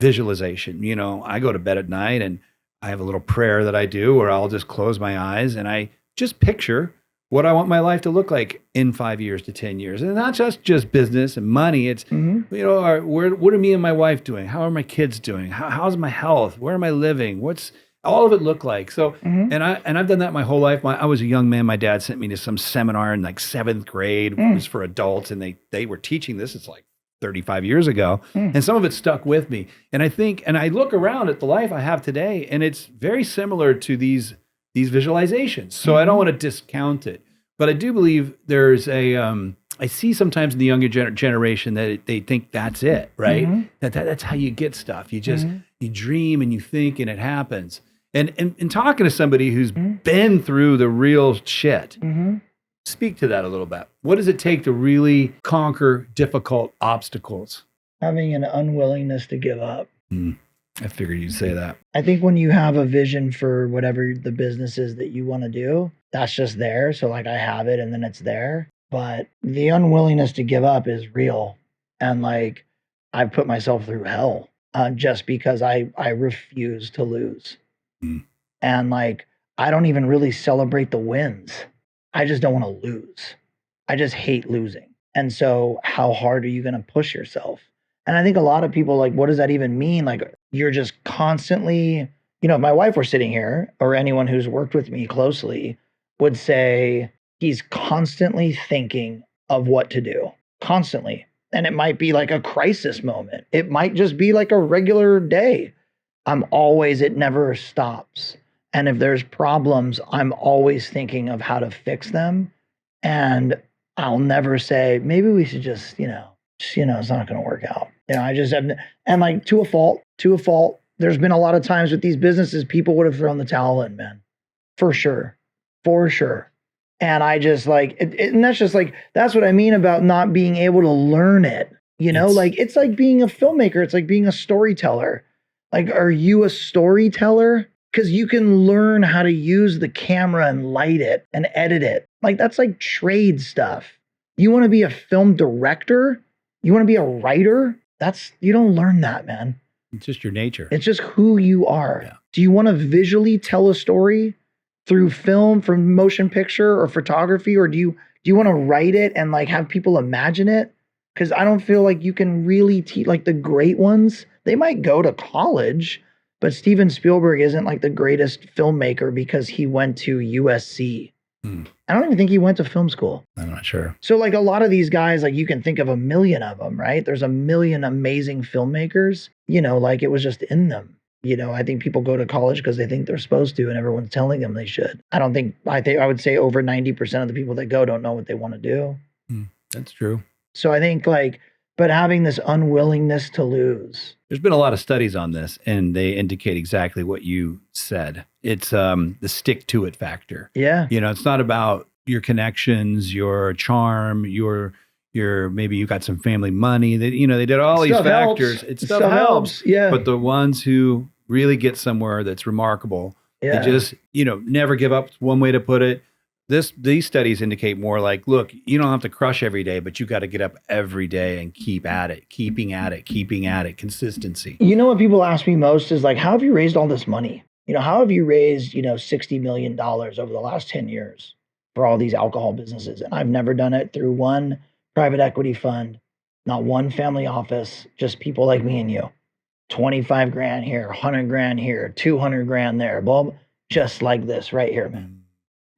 visualization. You know, I go to bed at night and I have a little prayer that I do where I'll just close my eyes and I just picture what I want my life to look like in 5 years to 10 years. And not just business and money. It's, you know, what are me and my wife doing? How are my kids doing? How's my health? Where am I living? What's all of it look like? So, and I've done that my whole life. I was a young man. My dad sent me to some seminar in like 7th grade. It was for adults. And they were teaching this. It's like 35 years ago. And some of it stuck with me. And I think, and I look around at the life I have today, and it's very similar to these visualizations. So I don't want to discount it, but I do believe there's I see sometimes in the younger generation that they think that's it, right? That's how you get stuff. You just, you dream and you think and it happens. And talking to somebody who's been through the real shit, speak to that a little bit. What does it take to really conquer difficult obstacles? Having an unwillingness to give up. I figured you'd say that. I think when you have a vision for whatever the business is that you want to do, that's just there. So like I have it and then it's there. But the unwillingness to give up is real. And like I've put myself through hell just because I refuse to lose. And like I don't even really celebrate the wins. I just don't want to lose. I just hate losing. And so how hard are you going to push yourself? And I think a lot of people like, what does that even mean? Like you're just constantly, you know, if my wife were sitting here or anyone who's worked with me closely would say he's constantly thinking of what to do, constantly. And it might be like a crisis moment. It might just be like a regular day. It never stops. And if there's problems, I'm always thinking of how to fix them. And I'll never say, maybe we should just, it's not going to work out. I just have, and like to a fault, there's been a lot of times with these businesses, people would have thrown the towel in, man, for sure. And I just like, and that's just like, that's what I mean about not being able to learn it. It's like being a filmmaker. It's like being a storyteller. Like, are you a storyteller? Because you can learn how to use the camera and light it and edit it. Like, that's like trade stuff. You want to be a film director? You want to be a writer? You don't learn that, man. It's just your nature. It's just who you are. Yeah. Do you want to visually tell a story through film, from motion picture or photography? Or do you want to write it and like have people imagine it? Because I don't feel like you can really teach, like the great ones, they might go to college, but Steven Spielberg isn't like the greatest filmmaker because he went to USC. I don't even think he went to film school. I'm not sure. So like a lot of these guys, like you can think of a million of them, right? There's a million amazing filmmakers, like it was just in them. I think people go to college because they think they're supposed to and everyone's telling them they should. I would say over 90% of the people that go don't know what they want to do. That's true. So I think but having this unwillingness to lose. There's been a lot of studies on this and they indicate exactly what you said. It's the stick to it factor. Yeah. It's not about your connections, your charm, your maybe you got some family money that, they did all these factors. It stuff helps. Yeah. But the ones who really get somewhere that's remarkable Yeah. They just, never give up. One way to put it. These studies indicate more like, look, you don't have to crush every day, but you got to get up every day and keep at it, keeping at it, consistency. You know what people ask me most is like, how have you raised all this money? How have you raised, $60 million over the last 10 years for all these alcohol businesses? And I've never done it through one private equity fund, not one family office, just people like me and you. 25 grand here, 100 grand here, 200 grand there, blah, blah, just like this right here, man.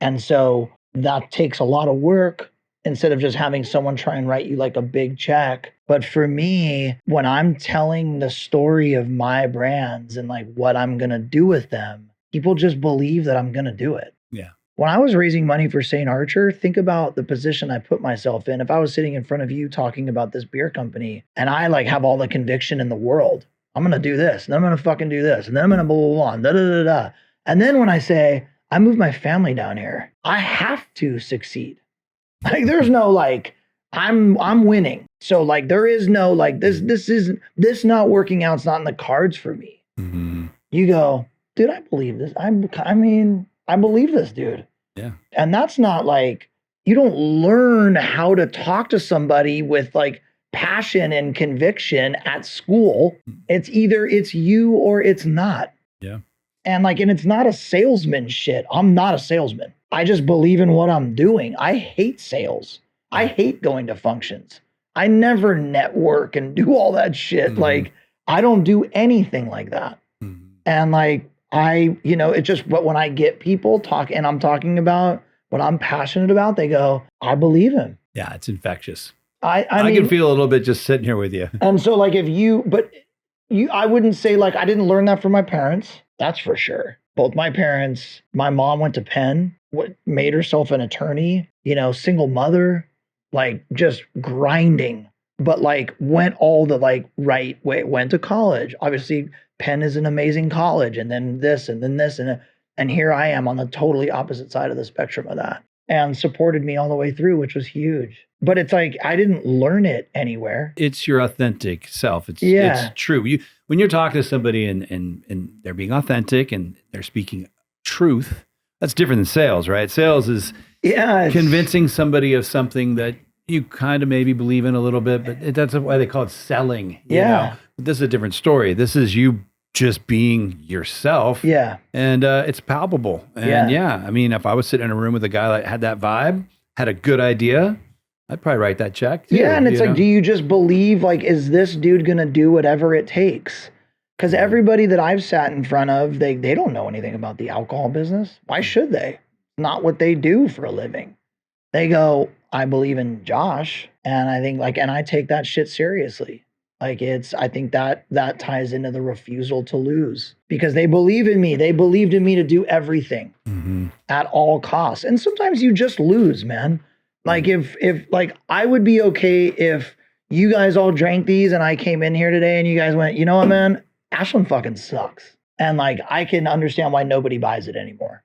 And so that takes a lot of work instead of just having someone try and write you like a big check. But for me, when I'm telling the story of my brands and like what I'm going to do with them, people just believe that I'm going to do it. Yeah. When I was raising money for St. Archer, think about the position I put myself in. If I was sitting in front of you talking about this beer company and I like have all the conviction in the world, I'm going to do this, and then I'm going to fucking do this, and then I'm going to blah, blah, blah, and da, da, da, da. And then when I say, I moved my family down here, I have to succeed. Like there's no like, I'm winning. So like there is no like this not working out. It's not in the cards for me. Mm-hmm. You go, dude, I believe this. I believe this, dude. Yeah. And that's not like, you don't learn how to talk to somebody with like passion and conviction at school. It's either it's you or it's not. Yeah. And it's not a salesman shit. I'm not a salesman. I just believe in what I'm doing. I hate sales. I hate going to functions. I never network and do all that shit. Mm-hmm. Like, I don't do anything like that. Mm-hmm. And like, it's just, but when I get people talk and I'm talking about what I'm passionate about, they go, I believe him. Yeah, it's infectious. I mean, can feel a little bit just sitting here with you. And so like I wouldn't say like, I didn't learn that from my parents. That's for sure. Both my parents, my mom went to Penn, made herself an attorney, single mother, like just grinding, but like went all the like right way, went to college. Obviously Penn is an amazing college, and then this, and then this, and here I am on the totally opposite side of the spectrum of that, and supported me all the way through, which was huge. But it's like, I didn't learn it anywhere. It's your authentic self. It's true. When you're talking to somebody and they're being authentic and they're speaking truth, that's different than sales, right? Sales is convincing somebody of something that you kind of maybe believe in a little bit, but that's why they call it selling. You know? But this is a different story. This is you just being yourself. Yeah. And it's palpable. And I mean, if I was sitting in a room with a guy that had that vibe, had a good idea, I'd probably write that check too. Yeah, and it's like, do you just believe, like, is this dude going to do whatever it takes? Because everybody that I've sat in front of, they don't know anything about the alcohol business. Why should they? Not what they do for a living. They go, I believe in Josh, and I think and I take that shit seriously. Like I think that ties into the refusal to lose, because they believe in me. They believed in me to do everything at all costs. And sometimes you just lose, man. Like if like I would be okay if you guys all drank these and I came in here today and you guys went, you know what, man, Ashland fucking sucks. And like, I can understand why nobody buys it anymore.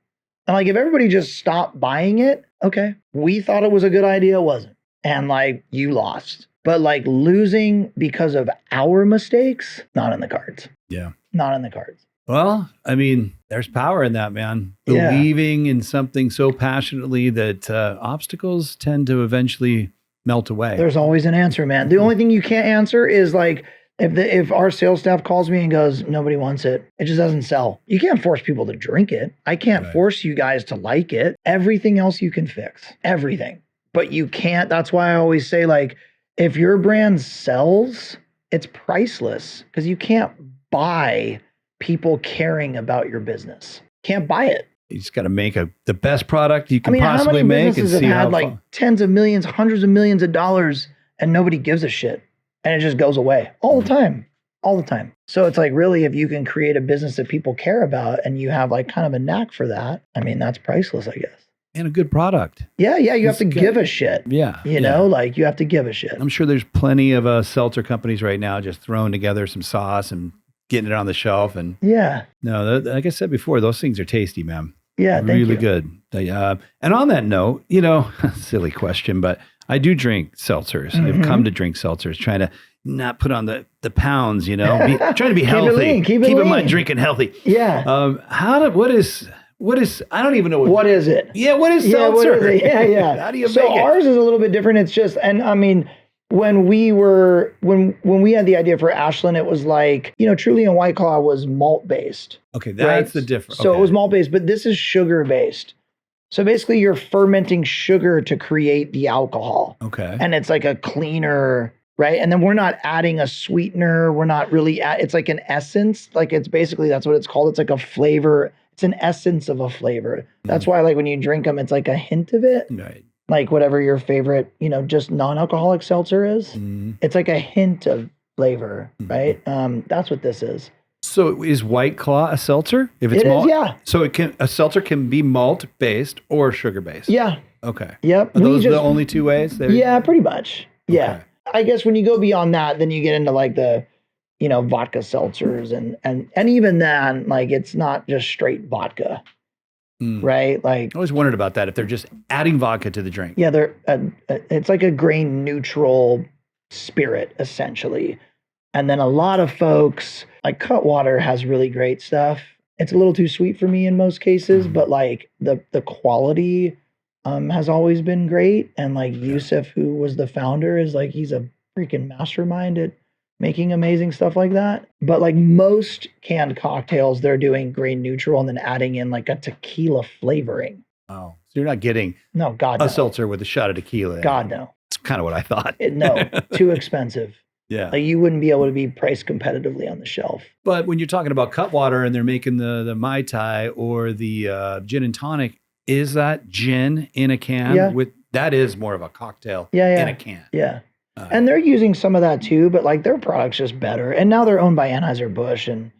And like, if everybody just stopped buying it, okay, we thought it was a good idea, it wasn't. And like, you lost. But like losing because of our mistakes, not in the cards. Yeah. Not in the cards. Well, I mean, there's power in that, man. Believing in something so passionately that obstacles tend to eventually melt away. There's always an answer, man. The only thing you can't answer is like, if our sales staff calls me and goes, nobody wants it, it just doesn't sell. You can't force people to drink it. I can't force you guys to like it. Everything else you can fix. Everything. But you can't. That's why I always say, like, if your brand sells, it's priceless, because you can't buy people caring about your business. Can't buy it. You just got to make the best product you can possibly how many make and businesses see have had how like tens of millions, hundreds of millions of dollars, and nobody gives a shit, and it just goes away all the time, all the time. So it's like, really, if you can create a business that people care about and you have like kind of a knack for that, I mean, that's priceless, I guess. And a good product. Yeah, you have to give a shit. Yeah. You know, like you have to give a shit. I'm sure there's plenty of seltzer companies right now just throwing together some sauce and getting it on the shelf. And no, like I said before, those things are tasty, man. Yeah, really good. And on that note, silly question, but I do drink seltzers. I've come to drink seltzers, trying to not put on the pounds, trying to be Keep it healthy. lean, keep it in lean. mind drinking healthy. Yeah. What is, I don't even know What is it? Yeah, what is Yeah, what seltzer? is it? Yeah. How do you So make it? ours is a little bit different. It's just, and I mean, when we had the idea for Ashland, it was like, Truly and White Claw was malt based. Okay, that's right? the difference. So it was malt based, but this is sugar based. So basically you're fermenting sugar to create the alcohol. Okay. And it's like a cleaner, right? And then we're not adding a sweetener. We're not really, it's like an essence. Like it's basically, that's what it's called. It's like a flavor. It's an essence of a flavor. That's why like when you drink them, it's like a hint of it. Right. Like whatever your favorite, just non-alcoholic seltzer is. It's like a hint of flavor, right? That's what this is. So is White Claw a seltzer? If it's It is, malt? yeah. So a seltzer can be malt based or sugar based. Yeah. Okay. Yep. Are those the only two ways? Yeah, pretty much. Yeah. Okay. I guess when you go beyond that, then you get into like the, vodka seltzers and even then, like it's not just straight vodka, right? Like I always wondered about that, if they're just adding vodka to the drink. yeah, it's like a grain neutral spirit essentially. And then a lot of folks like Cutwater has really great stuff. It's a little too sweet for me in most cases, but like the quality has always been great. And like Yusuf, who was the founder, is like, he's a freaking mastermind at making amazing stuff like that. But like most canned cocktails, they're doing grain neutral and then adding in like a tequila flavoring. Oh, so you're not getting No, God, a no. seltzer with a shot of tequila in it. God, no. That's kind of what I thought. No, too expensive. Yeah. Like you wouldn't be able to be priced competitively on the shelf. But when you're talking about Cutwater and they're making the Mai Tai or the gin and tonic, is that gin in a can? Yeah. That is more of a cocktail Yeah. in a can. Yeah. And they're using some of that too, but like their product's just better. And now they're owned by Anheuser-Busch and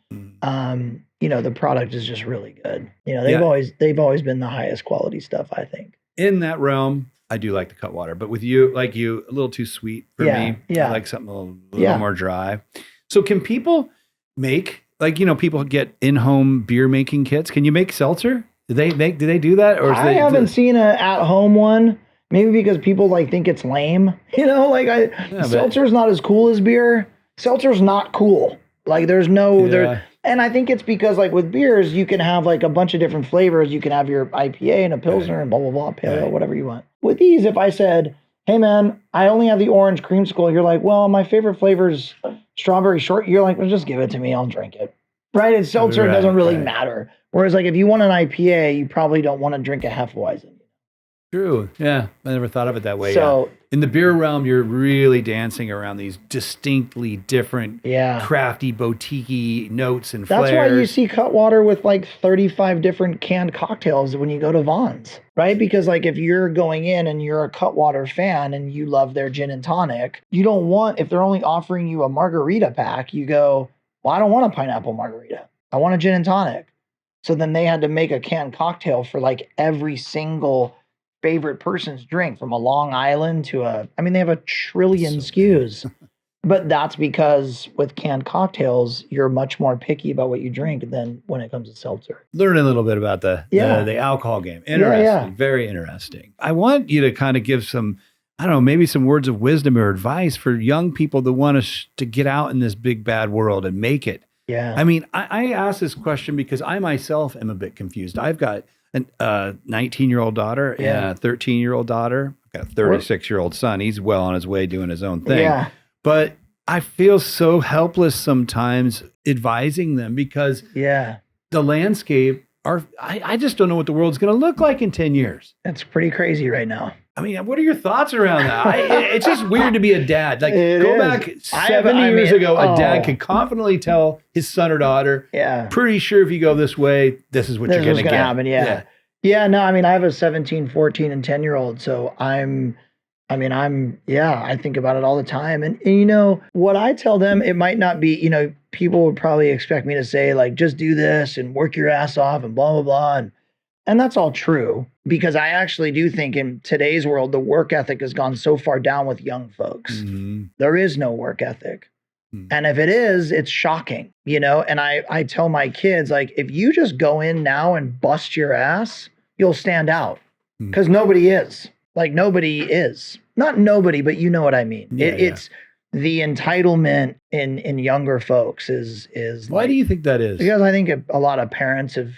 the product is just really good. They've always been the highest quality stuff, I think. In that realm, I do like the Cutwater, but with you, a little too sweet for me. Yeah. I like something a little more dry. So can people make, people get in-home beer making kits? Can you make seltzer? Do they do that? Or I haven't seen a at-home one. Maybe because people think it's lame. Seltzer's not as cool as beer. Seltzer's not cool. Like there's no there. And I think it's because with beers, you can have a bunch of different flavors. You can have your IPA and a Pilsner and blah, blah, blah, pale ale, whatever you want. With these, if I said, hey man, I only have the orange creamsicle, you're like, well, my favorite flavor's strawberry short. You're like, well, just give it to me. I'll drink it. Right? It's seltzer. It doesn't really matter. Whereas if you want an IPA, you probably don't want to drink a Hefeweizen. True. Yeah. I never thought of it that way. So in the beer realm, you're really dancing around these distinctly different, crafty, boutique-y notes and flares. That's why you see Cutwater with 35 different canned cocktails when you go to Vaughn's, right? Because if you're going in and you're a Cutwater fan and you love their gin and tonic, you don't want, if they're only offering you a margarita pack, you go, well, I don't want a pineapple margarita. I want a gin and tonic. So then they had to make a canned cocktail for every single favorite person's drink, from a Long Island to they have a trillion SKUs. But that's because with canned cocktails, you're much more picky about what you drink than when it comes to seltzer. Learning a little bit about the alcohol game. Interesting. Yeah. Very interesting. I want you to kind of give some, I don't know, maybe some words of wisdom or advice for young people that want to get out in this big bad world and make it. Yeah. I ask this question because I myself am a bit confused. I've got a 19-year-old daughter and a 13-year-old daughter. I've got a 36-year-old son. He's well on his way doing his own thing. Yeah. But I feel so helpless sometimes advising them because the landscape, I just don't know what the world's going to look like in 10 years. That's pretty crazy right now. What are your thoughts around that? It's just weird to be a dad. Go back 70 years years ago, a dad could confidently tell his son or daughter, pretty sure if you go this way, this is what you're going to get. Happen, yeah. No, I have a 17, 14, and 10-year-old. So I think about it all the time. And what I tell them, it might not be, people would probably expect me to say just do this and work your ass off and blah, blah, blah. And that's all true, because I actually do think in today's world, the work ethic has gone so far down with young folks. Mm-hmm. There is no work ethic. Mm-hmm. And if it is, it's shocking, and I tell my kids, if you just go in now and bust your ass, you'll stand out, because nobody is. Nobody is. Not nobody, but you know what I mean. It's the entitlement in younger folks is Why like, do you think that is? because I think a lot of parents have,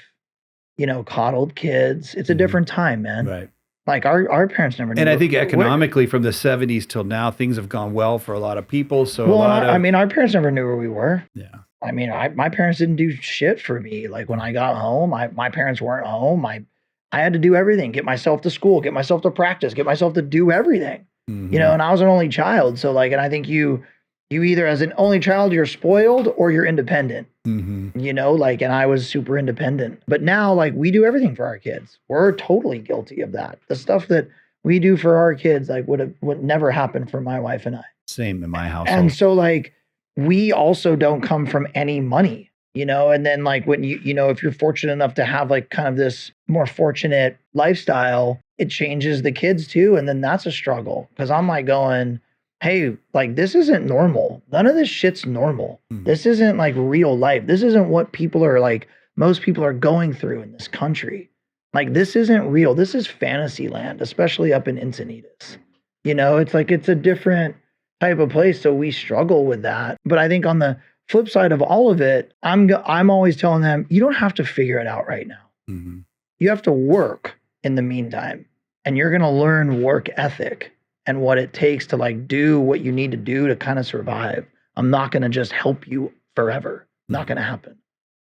coddled kids. It's a different time, man. Right. Like our parents never knew. And I think economically from the 70s till now, things have gone well for a lot of people. So Well, a lot of, I mean, our parents never knew where we were. yeah. I mean, my parents didn't do shit for me. Like when I got home, my parents weren't home. I had to do everything, get myself to school, get myself to practice, get myself to do everything. Mhm. And I was an only child. So like, and I think you either as an only child, you're spoiled or you're independent, Mhm. like, and I was super independent. But now like we do everything for our kids. We're totally guilty of that. The stuff that we do for our kids, like would never happen for my wife and I. Same in my household. And so like, we also don't come from any money, and then like when if you're fortunate enough to have like kind of this more fortunate lifestyle, it changes the kids too. And then that's a struggle because I'm like going, hey, like this isn't normal. None of this shit's normal. This isn't like real life. This isn't what people are like, most people are going through in this country. Like this isn't real. This is fantasy land, especially up in Encinitas. It's like, it's a different type of place. So we struggle with that. But I think on the flip side of all of it, I'm always telling them, you don't have to figure it out right now. Mm-hmm. You have to work in the meantime, and you're going to learn work ethic and what it takes to like do what you need to do to kind of survive. I'm not going to just help you forever. Not going to happen.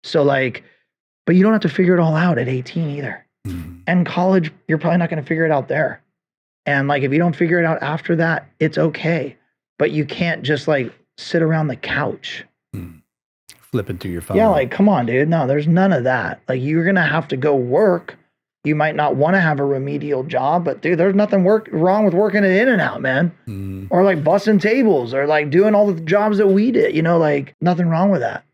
So like, but you don't have to figure it all out at 18 either. Mm-hmm. And college, you're probably not going to figure it out there. And like, if you don't figure it out after that, it's okay. But you can't just like sit around the couch. Flipping through your phone. Yeah, like, come on, dude. No, there's none of that. Like, you're going to have to go work. You might not want to have a remedial job, but dude, there's nothing wrong with working at In-N-Out, man. Mm-hmm. Or like bussing tables or like doing all the jobs that we did, like nothing wrong with that.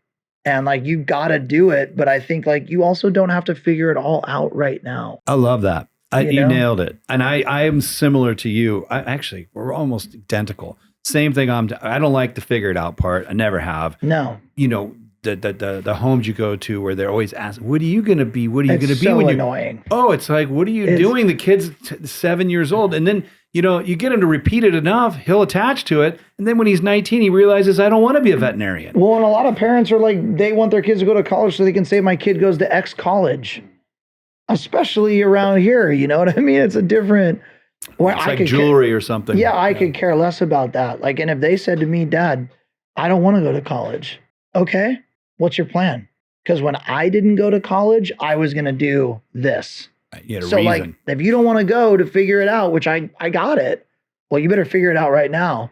And like, you got to do it. But I think like you also don't have to figure it all out right now. I love that. You know? nailed it. And I am similar to you. Actually, we're almost identical. Same thing. I don't like the figure it out part. I never have. No. The homes you go to where they're always asking, what are you going to be? What are you going to be so when annoying. It's like, what are you doing? The kid's 7 years old. And then, you get him to repeat it enough, he'll attach to it. And then when he's 19, he realizes, I don't want to be a veterinarian. Well, and a lot of parents are like, they want their kids to go to college so they can say my kid goes to X college, especially around here. You know what I mean? It's a different... Well, it's like jewelry or something. Yeah, I could care less about that. Like, and if they said to me, Dad, I don't want to go to college. Okay, what's your plan? Because when I didn't go to college, I was going to do this. You had a so reason. like, if you don't want to go to figure it out, which I got it, well, you better figure it out right now.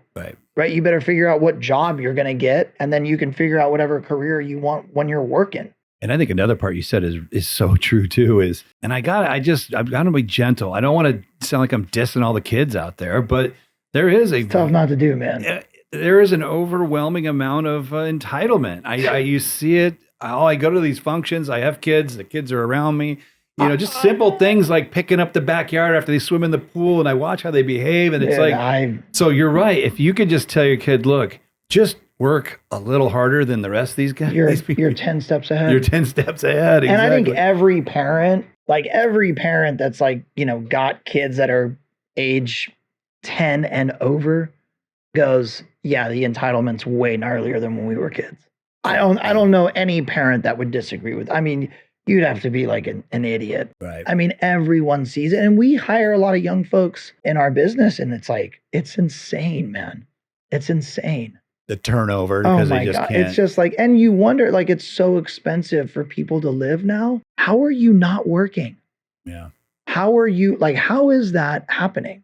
Right? You better figure out what job you're going to get, and then you can figure out whatever career you want when you're working. And I think another part you said is so true too I've got to be gentle. I don't want to sound like I'm dissing all the kids out there, but there is It's tough not to do, man. There is an overwhelming amount of entitlement. You see it. I go to these functions. I have kids. The kids are around me. Just simple things like picking up the backyard after they swim in the pool, and I watch how they behave. And it's so you're right. If you could just tell your kid, look, just work a little harder than the rest of these guys. You're 10 steps ahead. You're 10 steps ahead. Exactly. And I think every parent that's like, got kids that are age 10 and over goes, yeah, the entitlement's way gnarlier than when we were kids. I don't know any parent that would disagree with. I mean, you'd have to be like an idiot. Right. I mean, everyone sees it. And we hire a lot of young folks in our business, and it's like, it's insane, man. It's insane. The turnover because they just can't. It's just like, and you wonder, like, it's so expensive for people to live now. How are you not working? Yeah. How are you, like, how is that happening?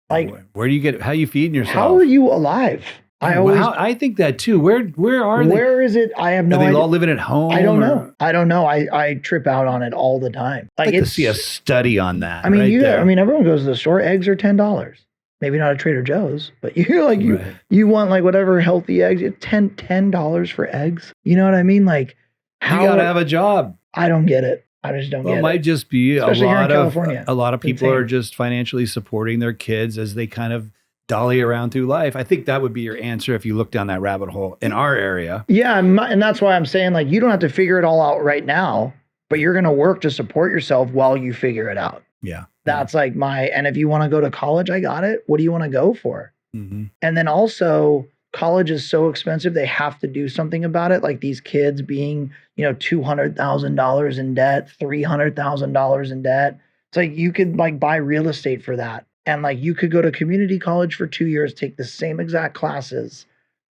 Like, where do you get, how are you feeding yourself? How are you alive? I think that too. Where are they? Where is it? I have no idea. Are they all living at home? I don't know. I don't know. I trip out on it all the time. I'd like to see a study on that. I mean, right I mean, everyone goes to the store. Eggs are $10. Maybe not at Trader Joe's, but you want like whatever healthy eggs. It's $10 for eggs. You know what I mean? Like, how you gotta have a job. I don't get it. I just don't get it. It might just be especially a lot of California. A lot of people are just financially supporting their kids as they kind of dolly around through life. I think that would be your answer if you look down that rabbit hole in our area. Yeah, and that's why I'm saying, like, you don't have to figure it all out right now, but you're going to work to support yourself while you figure it out. Yeah. That's like and if you want to go to college, I got it. What do you want to go for? Mm-hmm. And then also, college is so expensive, they have to do something about it. Like these kids being, $200,000 in debt, $300,000 in debt. It's like you could like buy real estate for that. And like you could go to community college for 2 years, take the same exact classes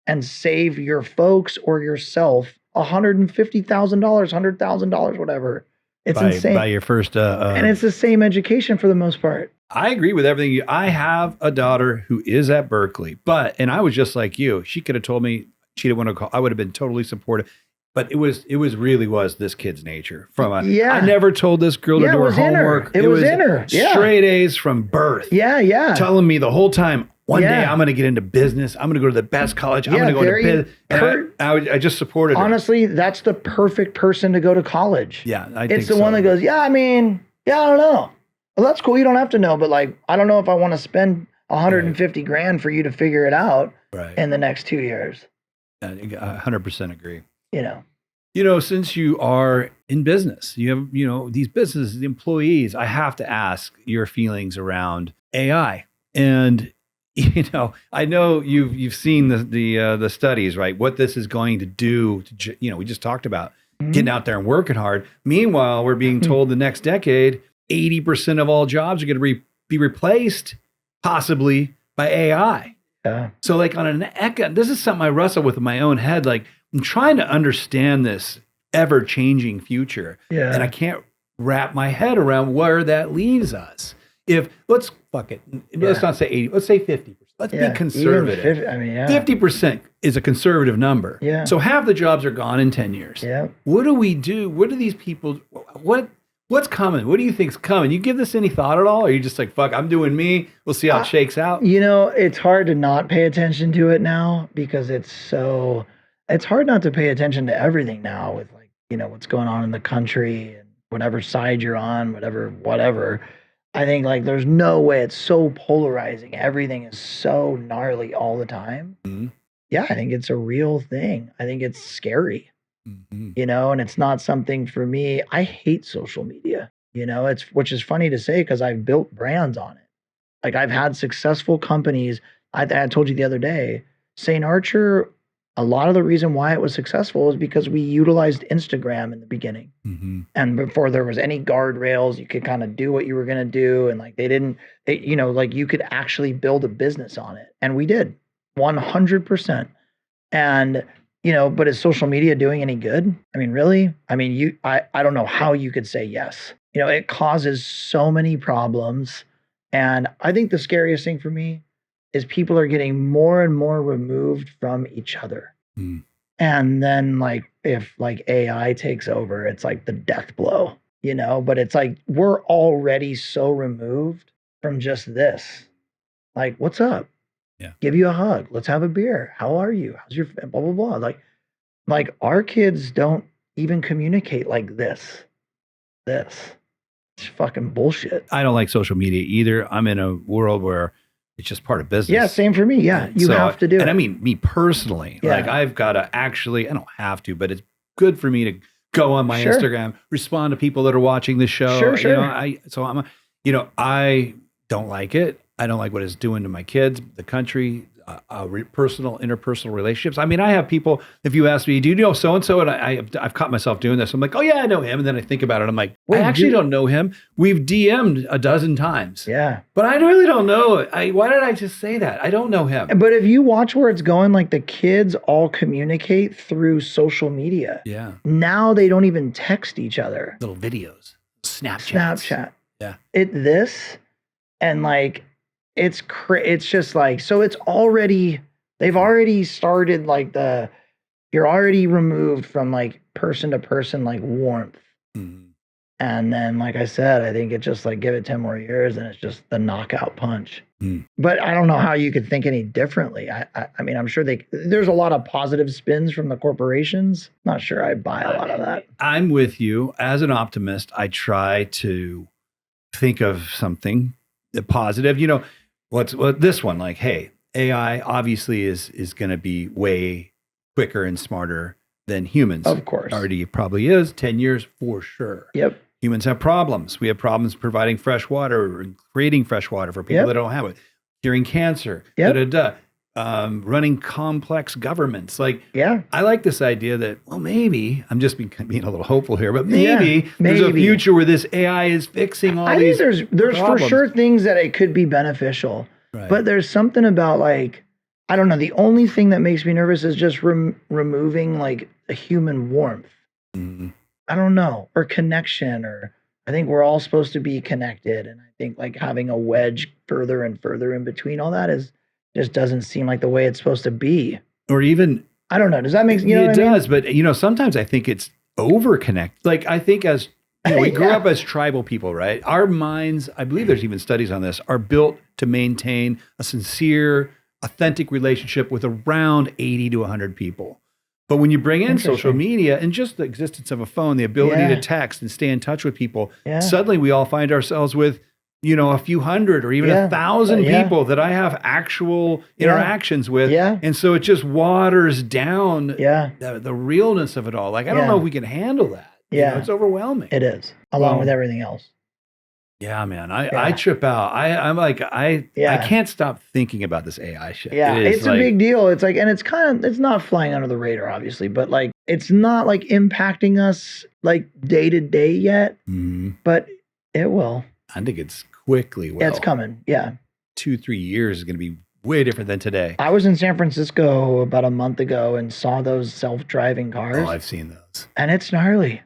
and save your folks or yourself $150,000, $100,000, whatever. It's insane. By your first, and it's the same education for the most part. I agree with everything. I have a daughter who is at Berkeley, and I was just like you. She could have told me she didn't want to call. I would have been totally supportive. But it was this kid's nature. I never told this girl to do her homework. It was in her. Yeah. Straight A's from birth. Yeah. Telling me the whole time, one day I'm going to get into business. I'm going to go to the best college. I'm going to go into business. I just supported her. Honestly, that's the perfect person to go to college. Yeah, it's the one that goes, I don't know. Well, that's cool. You don't have to know, but like, I don't know if I want to spend 150 grand for you to figure it out in the next 2 years. I 100% agree. Since you are in business, you have, these businesses, the employees, I have to ask your feelings around AI. And, I know you've seen the studies, right? What this is going to do to, we just talked about getting out there and working hard. Meanwhile, we're being told the next decade, 80% of all jobs are going to be replaced possibly by AI. Yeah. So like this is something I wrestle with in my own head. Like I'm trying to understand this ever changing future. Yeah. And I can't wrap my head around where that leaves us. Let's not say 80, let's say 50%. Let's be conservative. 50% is a conservative number. Yeah. So half the jobs are gone in 10 years. Yeah. What do we do? What do these people, what's coming? What do you think's coming? You give this any thought at all? Or are you just like, fuck, I'm doing me. We'll see how it shakes out. It's hard to not pay attention to it now because it's hard not to pay attention to everything now with like, what's going on in the country and whatever side you're on, whatever. I think like there's no way, it's so polarizing. Everything is so gnarly all the time. Mm-hmm. Yeah, I think it's a real thing. I think it's scary. Mm-hmm. And it's not something for me. I hate social media, which is funny to say because I've built brands on it. Like I've had successful companies. I told you the other day, St. Archer, a lot of the reason why it was successful is because we utilized Instagram in the beginning. Mm-hmm. And before there was any guardrails, you could kind of do what you were going to do. And like like you could actually build a business on it. And we did 100%. And but is social media doing any good? I mean, really? I mean, I don't know how you could say yes. It causes so many problems. And I think the scariest thing for me is people are getting more and more removed from each other. Mm. And then like, if like AI takes over, it's like the death blow, but it's like, we're already so removed from just this. Like, what's up? Yeah. Give you a hug. Let's have a beer. How are you? How's your blah, blah, blah. Like our kids don't even communicate like this. It's fucking bullshit. I don't like social media either. I'm in a world where it's just part of business. Yeah, same for me. Yeah, you have to do it. And I mean, me personally, like I've got to actually, I don't have to, but it's good for me to go on my Instagram, respond to people that are watching the show. Sure. I don't like it. I don't like what it's doing to my kids, the country, interpersonal relationships. I mean, I have people, if you ask me, do you know so-and-so? And I've caught myself doing this. I'm like, oh yeah, I know him. And then I think about it. I'm like, I actually don't know him. We've DM'd a dozen times. Yeah. But I really don't know. Why did I just say that? I don't know him. But if you watch where it's going, like the kids all communicate through social media. Yeah. Now they don't even text each other. Little videos. Snapchat. Yeah. And like, it's just like, so they've already started like you're already removed from like person to person, like warmth. Mm-hmm. And then, like I said, I think it's just like, give it 10 more years and it's just the knockout punch. Mm. But I don't know how you could think any differently. I mean, I'm sure there's a lot of positive spins from the corporations. Not sure I buy a lot of that. I'm with you. As an optimist, I try to think of something positive. What's this one? Like, hey, AI obviously is going to be way quicker and smarter than humans. Of course. Already probably is. 10 years for sure. Yep. Humans have problems. We have problems providing fresh water and creating fresh water for people that don't have it. Curing cancer. Yep. running complex governments. Like, Yeah. I like this idea that, well, maybe I'm just being a little hopeful here, but maybe Yeah, there's a maybe. future where this AI is fixing all I these. think there's for problems. sure things that it could be beneficial, Right. but there's something about like, I don't know. The only thing that makes me nervous is just removing like a human warmth. Mhm. I don't know, or connection, or I think we're all supposed to be connected, and I think like having a wedge further and further in between all that is just doesn't seem like the way it's supposed to be. Or even I don't know. Does that make you know it what I mean? does, but sometimes I think it's overconnect. Like, I think as we grew Yeah. up as tribal people, right? Our minds, I believe there's even studies on this, are built to maintain a sincere, authentic relationship with around 80 to 100 people. But when you bring in social Interesting. media and just the existence of a phone, the ability Yeah. to text and stay in touch with people, Yeah. suddenly we all find ourselves with, a few hundred or even Yeah. 1,000 Yeah. people that I have actual Yeah. interactions with. Yeah. And so it just waters down Yeah, the realness of it all. Like, I don't Yeah. know if we can handle that. Yeah. It's overwhelming. it is, along Well, with everything else. Yeah, man. I Yeah. trip out. I'm like, I Yeah. can't stop thinking about this AI shit. Yeah, It is it's a big deal. It's like, and it's not flying under the radar, obviously, but like, it's not like impacting us like day to day yet, Mhm. but it will. I think it's quickly. It's coming. Yeah. 2-3 years is going to be way different than today. I was in San Francisco about a month ago and saw those self-driving cars, Oh, I've seen those. and it's gnarly.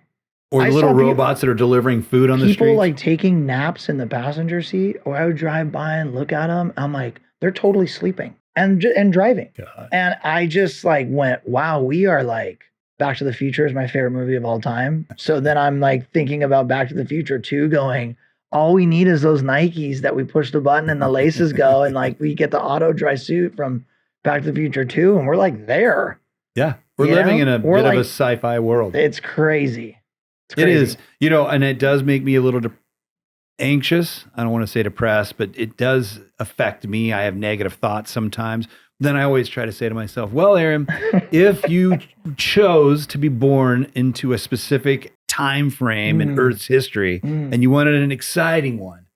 Or I the little saw people- robots that are delivering food on the People streets. like taking naps in the passenger seat, or I would drive by and look at them. I'm like, they're totally sleeping and driving. God. And I just like went, wow, we are like, Back to the Future is my favorite movie of all time. So then I'm like thinking about Back to the Future 2 going, all we need is those Nikes that we push the button and the laces go, and like we get the auto dry suit from Back to the Future 2, and we're like there. Yeah. We're You living know? in a We're bit like- of a sci-fi world. It's crazy. It's It crazy. is, and it does make me a little anxious. I don't want to say depressed, but it does affect me. I have negative thoughts sometimes. Then I always try to say to myself, well, Aaron, if you chose to be born into a specific time frame in Earth's history and you wanted an exciting one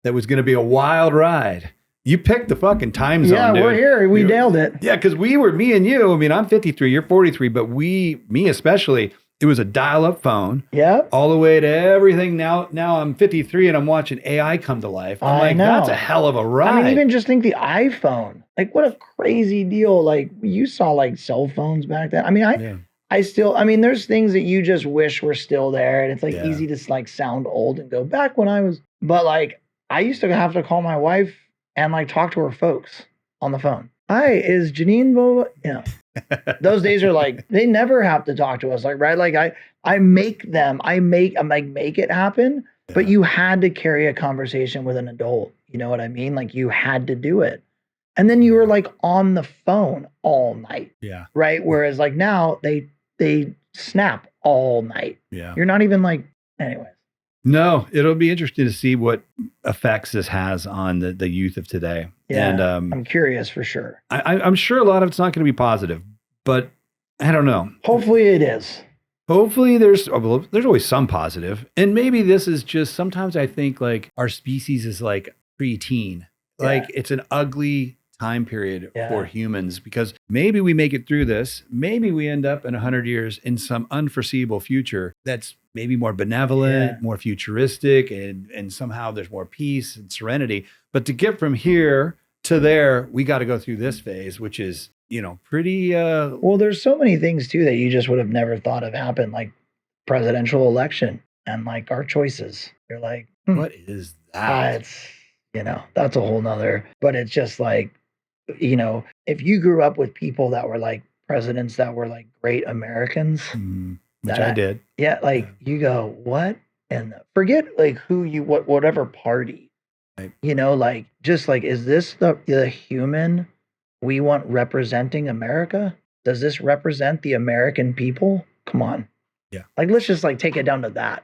that was going to be a wild ride, you picked the fucking time zone, Yeah, dude. we're here. We nailed it. Yeah, because me and you, I mean, I'm 53, you're 43, but me especially, it was a dial-up phone. Yep. All the way to everything. Now I'm 53 and I'm watching AI come to life. I'm I like, know. that's a hell of a ride. I mean, even just think the iPhone. Like, what a crazy deal. Like, you saw like cell phones back then. I mean, Yeah. I mean, there's things that you just wish were still there. And it's like Yeah. easy to like sound old and go back when I was, but like, I used to have to call my wife and like talk to her folks on the phone. Hi, is Janine Vedova? Those days are like, they never have to talk to us. Like, right. Like I'm like, make it happen. But you had to carry a conversation with an adult. You know what I mean? Like you had to do it. And then you were like on the phone all night. Yeah. Right. Whereas like now they snap all night. Yeah. You're not even like, anyways. No, it'll be interesting to see what effects this has on the youth of today. Yeah. And I'm curious for sure. I'm sure a lot of it's not going to be positive, but I don't know. Hopefully it is. Hopefully there's always some positive. And maybe this is just, sometimes I think like our species is like preteen. Yeah. Like it's an ugly time period Yeah. for humans, because maybe we make it through this. Maybe we end up in 100 years in some unforeseeable future that's maybe more benevolent, Yeah. more futuristic, and somehow there's more peace and serenity. But to get from here to there, we got to go through this phase, which is, pretty Well, there's so many things too that you just would have never thought of happen, like presidential election and like our choices. You're like, what is that? it's, that's a whole nother, but it's just like, if you grew up with people that were like presidents that were like great Americans, Which I did. yeah, like you go, what? And forget like whatever party, Right. like just like, is this the human we want representing America? Does this represent the American people? Come on. Yeah. Like, let's just like take it down to that,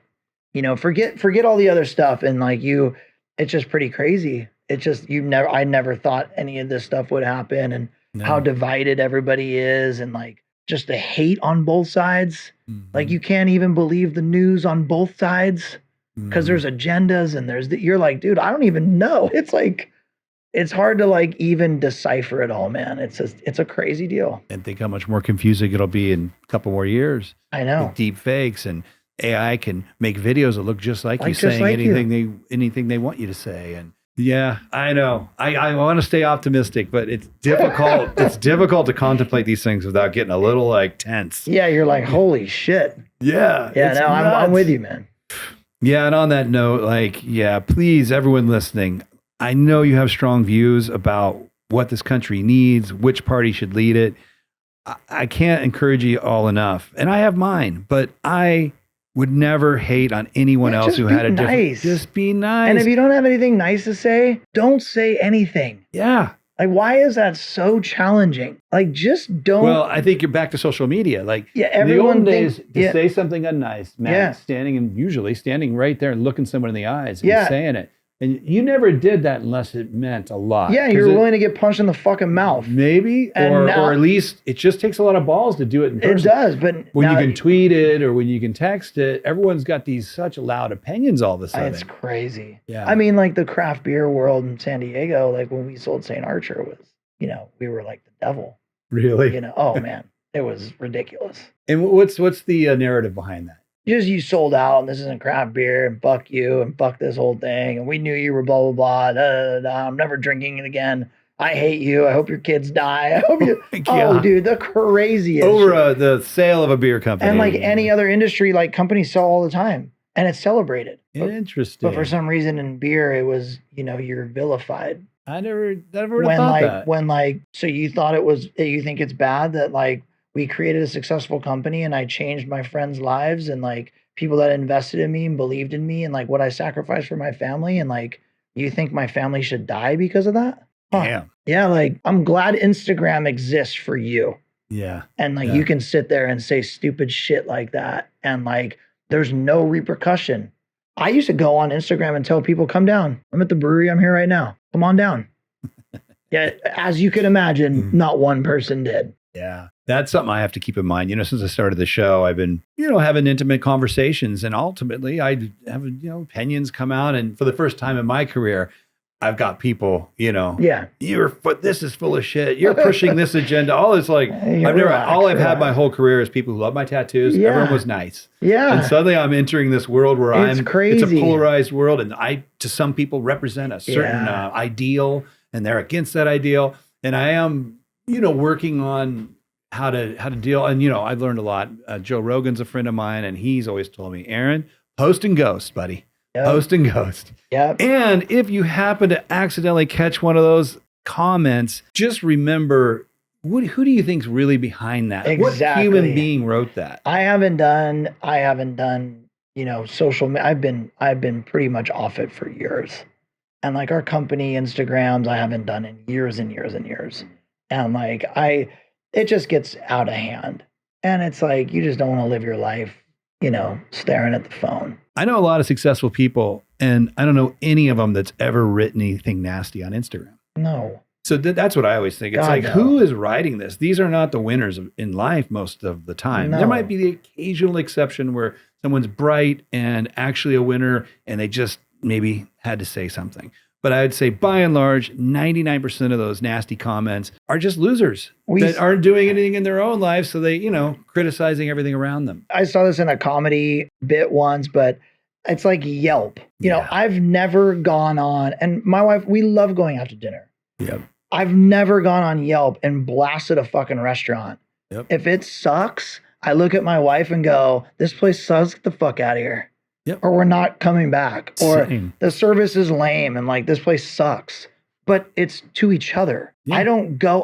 forget all the other stuff. And like it's just pretty crazy. It's just, I never thought any of this stuff would happen, and how divided everybody is, and like just the hate on both sides. Like you can't even believe the news on both sides because there's agendas and you're like, dude, I don't even know. It's like, it's hard to like even decipher it all, man. It's a crazy deal. And think how much more confusing it'll be in a couple more years. I know. With deep fakes, and AI can make videos that look just like you, just saying like anything they want you to say. And yeah, I know. I want to stay optimistic, but it's difficult. It's difficult to contemplate these things without getting a little like tense. Yeah, you're like, holy shit. Yeah. Yeah, no, I'm with you, man. Yeah, and on that note, like, yeah, please, everyone listening, I know you have strong views about what this country needs, which party should lead it. I can't encourage you all enough. And I have mine, but I would never hate on anyone else who had a different. Just be nice. And if you don't have anything nice to say, don't say anything. Yeah. Like, why is that so challenging? Like, just don't. Well, I think you're back to social media. Like, yeah, in the everyone old days, thinks, to say something unnice, Matt, usually standing right there and looking someone in the eyes and saying it. And you never did that unless it meant a lot. Yeah, you're willing to get punched in the fucking mouth. Maybe, or at least it just takes a lot of balls to do it in person. It does, but when you can tweet it or when you can text it, everyone's got these such loud opinions all of a sudden. It's crazy. Yeah. I mean, like the craft beer world in San Diego, like when we sold St. Archer was, we were like the devil. Really? Oh man, it was ridiculous. And what's the narrative behind that? Just you sold out and this isn't craft beer and fuck you and fuck this whole thing and we knew you were blah blah blah. Da, da, da. I'm never drinking it again. I hate you. I hope your kids die. I hope you. Oh, dude, the craziest. Over the sale of a beer company. And like any other industry, like companies sell all the time and it's celebrated. Interesting. But for some reason in beer, it was you're vilified. I never thought that. When so you thought you think it's bad that like we created a successful company and I changed my friends' lives and like people that invested in me and believed in me and like what I sacrificed for my family. And like, you think my family should die because of that? Huh. Damn. Yeah. Like, I'm glad Instagram exists for you. Yeah. And like, you can sit there and say stupid shit like that. And like, there's no repercussion. I used to go on Instagram and tell people, come down. I'm at the brewery. I'm here right now. Come on down. Yeah. As you can imagine, not one person did. Yeah. That's something I have to keep in mind. Since I started the show, I've been, having intimate conversations, and ultimately I have, opinions come out. And for the first time in my career, I've got people, this is full of shit. You're pushing this agenda. All this like, I've had my whole career is people who love my tattoos. Yeah. Everyone was nice. Yeah. And suddenly I'm entering this world where it's crazy. It's a polarized world. And I, to some people, represent a certain ideal, and they're against that ideal. And I am, working on how to deal. And, I've learned a lot. Joe Rogan's a friend of mine, and he's always told me, Aaron, post and ghost, buddy. Yep. Post and ghost. Yep. And if you happen to accidentally catch one of those comments, just remember, who do you think's really behind that? Exactly. What human being wrote that? I haven't done, social. I've been pretty much off it for years. And like our company Instagrams, I haven't done in years and years and years. And like, it just gets out of hand. And it's like, you just don't want to live your life, staring at the phone. I know a lot of successful people, and I don't know any of them that's ever written anything nasty on Instagram. No. So that's what I always think. It's who is writing this? These are not the winners in life most of the time. No. There might be the occasional exception where someone's bright and actually a winner, and they just maybe had to say something. But I'd say by and large, 99% of those nasty comments are just losers that aren't doing anything in their own lives. So they, criticizing everything around them. I saw this in a comedy bit once, but it's like Yelp. I've never gone on, and my wife, we love going out to dinner. Yep. I've never gone on Yelp and blasted a fucking restaurant. Yep. If it sucks, I look at my wife and go, this place sucks, get the fuck out of here. Yep. Or we're not coming back. Or the service is lame and like this place sucks. But it's to each other. Yeah.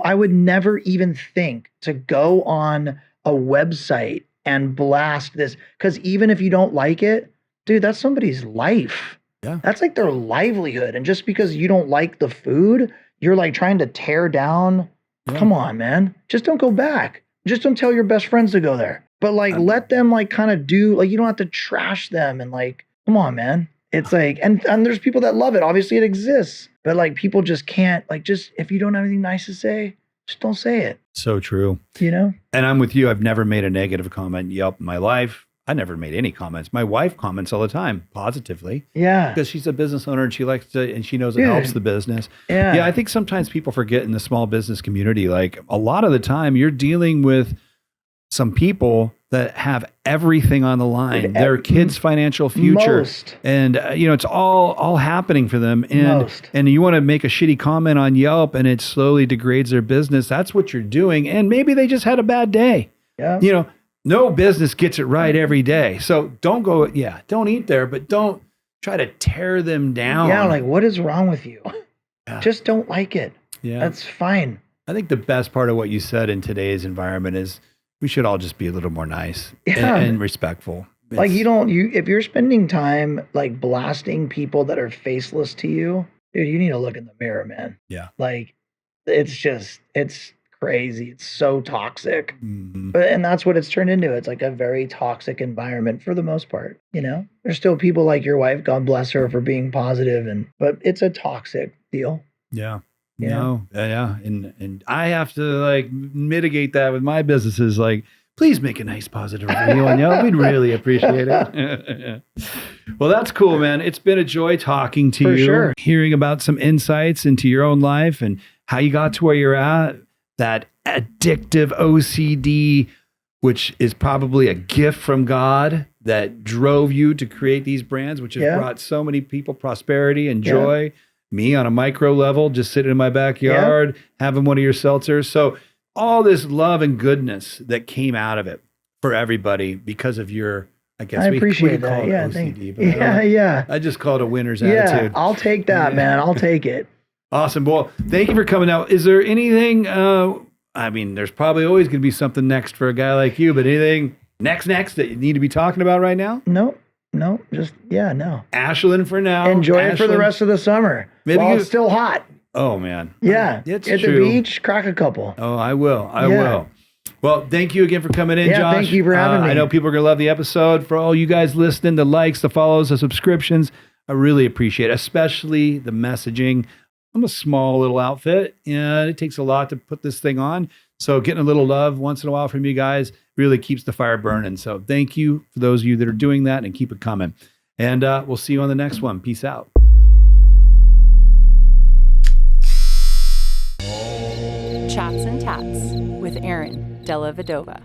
I would never even think to go on a website and blast this. Because even if you don't like it, dude, that's somebody's life. Yeah. That's like their livelihood. And just because you don't like the food, you're like trying to tear down. Yeah. Come on, man. Just don't go back. Just don't tell your best friends to go there. But like, let them like kind of do, like, you don't have to trash them and like, come on, man. It's like, and there's people that love it. Obviously it exists, but like people just can't, like, just, if you don't have anything nice to say, just don't say it. So true. And I'm with you. I've never made a negative comment in Yelp in my life. I never made any comments. My wife comments all the time positively Yeah. because she's a business owner and she likes to, and she knows it helps the business. Yeah. Yeah. I think sometimes people forget in the small business community, like a lot of the time you're dealing with some people that have everything on the line, their kids' financial future. Most. And, it's all happening for them. And, Most. and you want to make a shitty comment on Yelp and it slowly degrades their business. That's what you're doing. And maybe they just had a bad day. Yeah. No business gets it right every day. So don't eat there, but don't try to tear them down. Yeah. Like, what is wrong with you? Yeah. Just don't like it. Yeah. That's fine. I think the best part of what you said in today's environment is we should all just be a little more nice Yeah. and respectful. Like if you're spending time like blasting people that are faceless to you, dude, you need to look in the mirror, man. Yeah. Like it's crazy. It's so toxic. Mm-hmm. And that's what it's turned into. It's like a very toxic environment for the most part. There's still people like your wife, God bless her for being positive, but it's a toxic deal. Yeah. Yeah. No. Yeah. And I have to like mitigate that with my businesses. Like, please make a nice positive review on Yelp. We'd really appreciate it. Well, that's cool, man. It's been a joy talking to For you, sure. hearing about some insights into your own life and how you got to where you're at. That addictive OCD, which is probably a gift from God that drove you to create these brands, which has brought so many people prosperity and joy. Me on a micro level, just sitting in my backyard, having one of your seltzers. So all this love and goodness that came out of it for everybody because of your, I guess I we appreciate call that. it Yeah. OCD, but Yeah. I just call it a winner's Yeah. attitude. I'll take that, man. I'll take it. Awesome. Well, thank you for coming out. Is there anything, there's probably always going to be something next for a guy like you, but anything next that you need to be talking about right now? No. No. Ashland for now. Enjoy it for the Ashland. rest of the summer. Maybe while you- it's still hot. Oh, man. Yeah. It's At true. the beach, crack a couple. Oh, I will. I Yeah. will. Well, thank you again for coming in, Yeah, Josh. thank you for having me. I know people are going to love the episode. For all you guys listening, the likes, the follows, the subscriptions, I really appreciate it, especially the messaging. I'm a small little outfit, and it takes a lot to put this thing on. So getting a little love once in a while from you guys really keeps the fire burning. So thank you for those of you that are doing that, and keep it coming. And we'll see you on the next one. Peace out. Chats and Tats with Della Vedova.